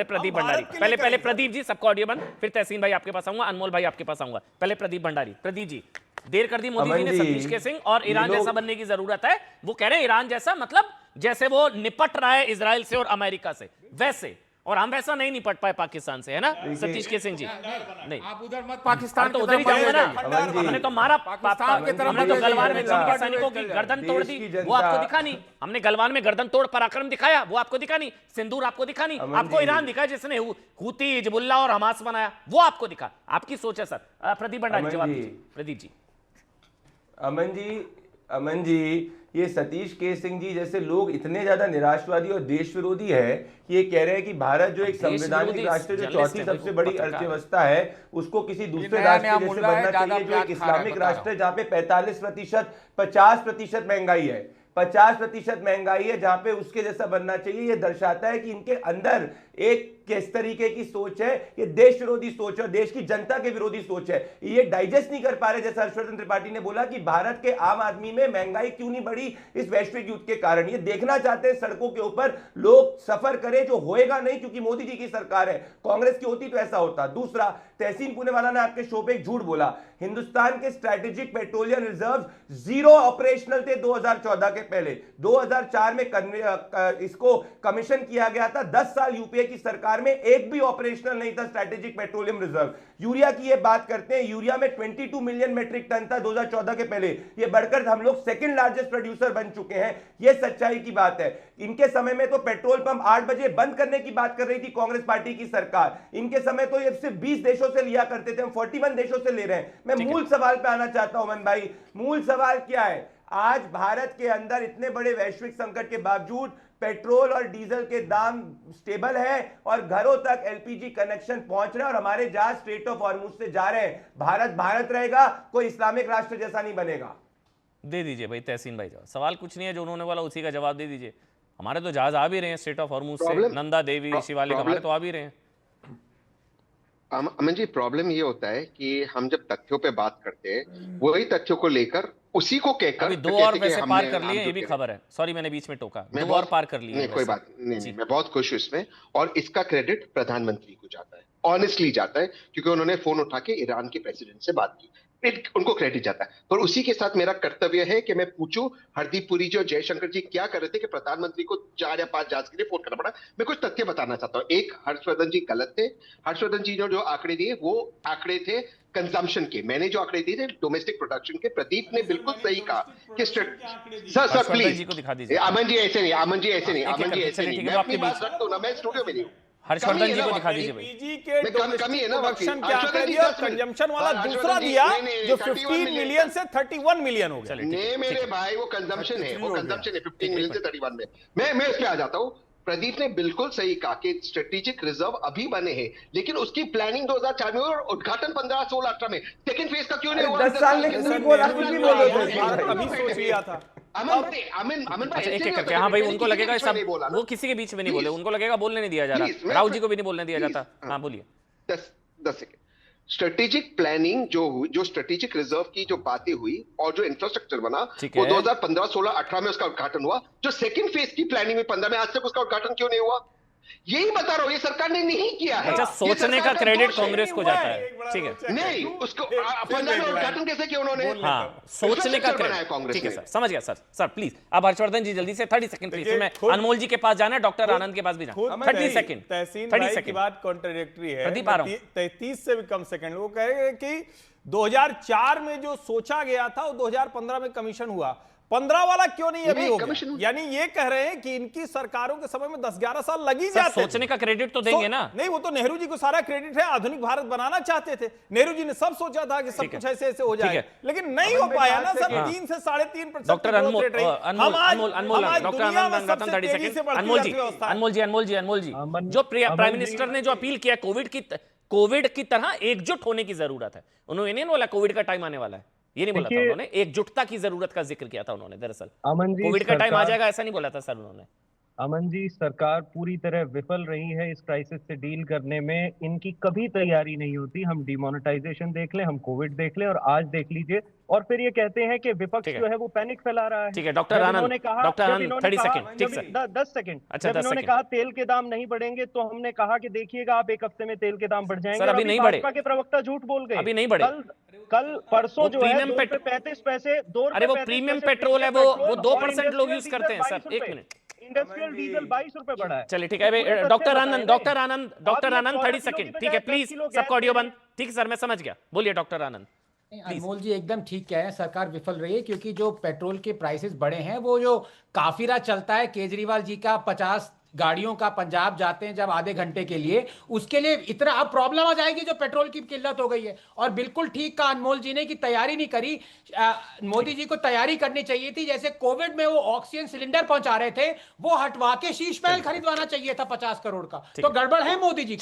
प्रदीप भंडारी, पहले प्रदीप जी, सबका ऑडियो बंद, फिर तहसीन भाई आपके पास आऊंगा, अनमोल भाई आपके पास आऊंगा। पहले प्रदीप भंडारी। प्रदीप जी, देर कर दी मोदी जी ने सतीश के सिंह, और ईरान जैसा बनने की जरूरत है। वो कह रहे हैं ईरान जैसा, मतलब जैसे वो निपट रहा है इजराइल से और अमेरिका से, वैसे। और हम वैसा नहीं निपट पाए पाकिस्तान से, है ना सतीश के सिंह जी? नहीं, आप उधर मत, पाकिस्तान तो उधर ही जाऊंगा ना। हमने तो मारा, हमने तो गलवान में चीन के सैनिकों की गर्दन तोड़ दी, वो आपको दिखा नहीं। हमने गलवान में गर्दन तोड़ पराक्रम दिखाया, वो आपको दिखा नहीं। सिंदूर आपको दिखा नहीं। आपको ईरान दिखा जिसने हूती, हिजबुल्लाह और हमास बनाया, वो आपको दिखा। आपकी सोच है सर। प्रदीप भंडारी जवाब दीजिए। प्रदीप जी। अमन जी, ये सतीश के सिंह जी जैसे लोग इतने ज्यादा निराशवादी और देश विरोधी है कि ये कह रहे हैं कि भारत जो एक संवैधानिक राष्ट्र, जो चौथी सबसे बड़ी अर्थव्यवस्था है, उसको किसी दूसरे राष्ट्र जैसे बनना चाहिए, जो एक इस्लामिक राष्ट्र है जहाँ पे 45%, 50% महंगाई है, 50% महंगाई है, जहां पे उसके जैसा बनना चाहिए। ये दर्शाता है कि इनके अंदर एक किस तरीके की सोच है, ये देश विरोधी सोच है, देश की जनता के विरोधी सोच है। ये डाइजेस्ट नहीं कर पा रहे, जैसे हर्षवर्धन त्रिपाठी ने बोला कि भारत के आम आदमी में महंगाई क्यों नहीं बढ़ी इस वैश्विक युद्ध के कारण। ये देखना चाहते हैं सड़कों के ऊपर लोग सफर करें, जो होएगा नहीं क्योंकि मोदी जी की सरकार है। कांग्रेस की होती तो ऐसा होता। दूसरा, तहसीन पुणेवाला ने आपके शो पे एक झूठ बोला। हिंदुस्तान के strategic petroleum reserve zero operational थे 2014 के पहले। 2004 में इसको कमीशन किया गया था। 10 साल यूपीए की सरकार में एक भी ऑपरेशनल नहीं था स्ट्रेटेजिक पेट्रोलियम रिजर्व। यूरिया की ये बात करते हैं, यूरिया में 22 मिलियन मेट्रिक टन था 2014 के पहले, ये बढ़कर हम लोग सेकंड लार्जेस्ट प्रोड्यूसर बन चुके हैं। ये सच्चाई की बात है। इनके समय में तो पेट्रोल पंप 8 बजे बंद करने की बात कर रही थी कांग्रेस पार्टी की सरकार। इनके समय तो ये सिर्फ 20 देशों से लिया करते थे, हम 41 देशों से ले रहे हैं। मैं मूल सवाल पे आना चाहता हूं अमन भाई, मूल सवाल क्या है? आज भारत के अंदर इतने बड़े वैश्विक संकट के बावजूद पेट्रोल और डीजल के दाम स्टेबल है और घरों तक एलपीजी कनेक्शन पहुंच रहे हैं और हमारे जहाज स्ट्रेट ऑफ हॉर्मुज से जा रहे हैं। भारत भारत रहेगा, कोई इस्लामिक राष्ट्र जैसा नहीं बनेगा। दे दीजिए भाई तहसीन भाई जवाब। सवाल कुछ नहीं है, जो उन्होंने बोला उसी का जवाब दे दीजिए। हमारे तो जहाज आ भी रहे हैं स्ट्रेट ऑफ हॉर्मुज से, नंदा देवी शिवालिक हमारे तो आ भी रहे हैं। अमन जी, प्रॉब्लम ये होता है कि हम जब तथ्यों पे बात करते हैं, वही तथ्यों को लेकर उसी को कहकर अभी 2 और वैसे पार कर लिए, ये भी खबर है। सॉरी मैंने बीच में टोका, 2 और पार कर लिए। नहीं कोई बात नहीं, मैं बहुत खुश हूं इसमें, और इसका क्रेडिट प्रधानमंत्री को जाता है, ऑनेस्टली जाता है, क्योंकि उन्होंने फोन उठा के ईरान के प्रेसिडेंट से बात की, उनको क्रेडिट जाता है। पर उसी के साथ मेरा कर्तव्य है कि मैं पूछूं, हरदीप पुरी जी और जयशंकर जी क्या कर रहे थे कि प्रधानमंत्री को 4 या 5 जहाज के लिए फोन करना पड़ा। मैं कुछ तथ्य बताना चाहता हूं। एक, हर्षवर्धन जी गलत थे। हर्षवर्धन जी ने जो आंकड़े दिए वो आंकड़े थे कंजम्पशन के, मैंने जो आंकड़े दिए थे डोमेस्टिक प्रोडक्शन के। प्रदीप ने बिल्कुल सही कहा कि सर प्लीज अमन जी ऐसे नहीं, अमन जी ऐसे नहीं, अमन जी ऐसे नहीं, मैं अपनी बात रखता हूं ना, मैं स्टूडियो में नहीं हूं। हर्षवर्धन जी को दिखा दीजिए भाई। एलपीजी के डोमेस्टिक प्रोडक्शन के आंकड़े दिए और कंजम्पशन वाला दूसरा दिया जो 15 मिलियन से 31 मिलियन हो गया। नहीं मेरे भाई, वो कंजम्पशन है, वो कंजम्पशन है 15 मिलियन से 31 में। मैं इस पे आ जाता हूं। प्रदीप ने बिल्कुल सही कहा कि स्ट्रेटेजिक रिजर्व अभी बने हैं, लेकिन उसकी प्लानिंग 2004 में और उद्घाटन 15, 16, 18 में। सेकंड फेज का क्यों नहीं हुआ? 10 साल में कितनी बोला, कुछ नहीं बोले थे। अभी सोच लिया था। अमन भाई एक करके, हाँ भाई, उनको लगेगा सब, वो किसी के बीच में नहीं बोले, उनको लगेगा बोलने नहीं दिया जा रहा। राहुल जी को भी नहीं बोलने दिया जाता। हाँ बोलिए। 10 सेकंड। स्ट्रेटेजिक प्लानिंग जो स्ट्रेटेजिक रिजर्व की जो बातें हुई और जो इंफ्रास्ट्रक्चर बना वो 2015, 16, 18 में उसका उद्घाटन हुआ। जो सेकंड फेज की प्लानिंग में 15 में, आज तक उसका उद्घाटन क्यों नहीं हुआ? यही बता रहा हूं, ये सरकार ने नहीं किया है। अच्छा, सोचने का क्रेडिट कांग्रेस को जाता है, ठीक है? नहीं, उसको 15 में उद्घाटन कैसे किया उन्होंने? हाँ, सोचने का क्रेडिट, ठीक है सर, समझ गया सर प्लीज। अब हर्षवर्धन जी जल्दी से 30 सेकंड प्लीज। मैं अनमोल जी के पास जाना है, डॉक्टर आनंद के पास भी जाना। 30 सेकंड। तहसीन भाई की बात कॉन्ट्रडिक्टरी है। 33 से भी कम सेकंड। वो कह रहे हैं कि 2004 में जो सोचा गया था वो 2015 में कमीशन हुआ, 15 वाला क्यों नहीं अभी हो गया? यानी ये कह रहे हैं कि इनकी सरकारों के समय में 10-11 साल लग ही जाते। सोचने का क्रेडिट तो देंगे ना? नहीं, वो तो नेहरू जी को सारा क्रेडिट है। आधुनिक भारत बनाना चाहते थे नेहरू जी ने, सब सोचा था कि सब कुछ ऐसे ऐसे हो जाए, लेकिन नहीं हो पाया ना सर। 3 से 3.5%। डॉक्टर अनमोल जी, जो प्राइम मिनिस्टर ने जो अपील किया कोविड की तरह एकजुट होने की जरूरत है, उन्होंने नहीं बोला कोविड का टाइम आने वाला है, ये नहीं बोला था उन्होंने, एकजुटता की जरूरत का जिक्र किया था उन्होंने। दरअसल कोविड का टाइम आ जाएगा ऐसा नहीं बोला था सर उन्होंने। अमन जी, सरकार पूरी तरह विफल रही है इस क्राइसिस से डील करने में। इनकी कभी तैयारी नहीं होती। हम डिमोनेटाइजेशन देख लें, हम कोविड देख लें, और आज देख लीजिए, और फिर ये कहते हैं कि विपक्ष जो है वो पैनिक फैला रहा है। ठीक है डॉक्टर आनंद, डॉक्टर आनंद 30 सेकंड, ठीक सर 10 सेकंड। अच्छा, जब इन्होंने कहा तेल के दाम नहीं बढ़ेंगे तो हमने कहा कि देखिएगा आप 1 हफ्ते में तेल के दाम बढ़ जाएंगे। सर अभी नहीं बढ़े, के प्रवक्ता झूठ बोल गए, अभी नहीं बढ़े। कल परसों जो है 2.35 पैसे, 2 अरे वो प्रीमियम पेट्रोल है, वो 2% लोग यूज करते हैं सर। 1 मिनट, इंडस्ट्रियल डीजल 22 रुपए बढ़ा है। चलिए ठीक है डॉक्टर आनंद 30 सेकंड, ठीक है प्लीज, सबका ऑडियो बंद। ठीक है सर, मैं समझ गया, बोलिए डॉक्टर आनंद। अनमोल जी एकदम ठीक कह रहे हैं, सरकार विफल रही है, क्योंकि जो पेट्रोल के प्राइसेस बढ़े हैं, वो जो काफिला चलता है केजरीवाल जी का 50 गाड़ियों का पंजाब जाते हैं जब आधे घंटे के लिए, उसके लिए इतना अब प्रॉब्लम आ जाएगी जो पेट्रोल की किल्लत हो गई है। और बिल्कुल ठीक कहा अनमोल जी ने कि तैयारी नहीं करी। मोदी जी को तैयारी करनी चाहिए थी, जैसे कोविड में वो ऑक्सीजन सिलेंडर पहुंचा रहे थे, वो हटवा के शीश महल खरीदवाना चाहिए था 50 करोड़ का। तो गड़बड़ है मोदी जी।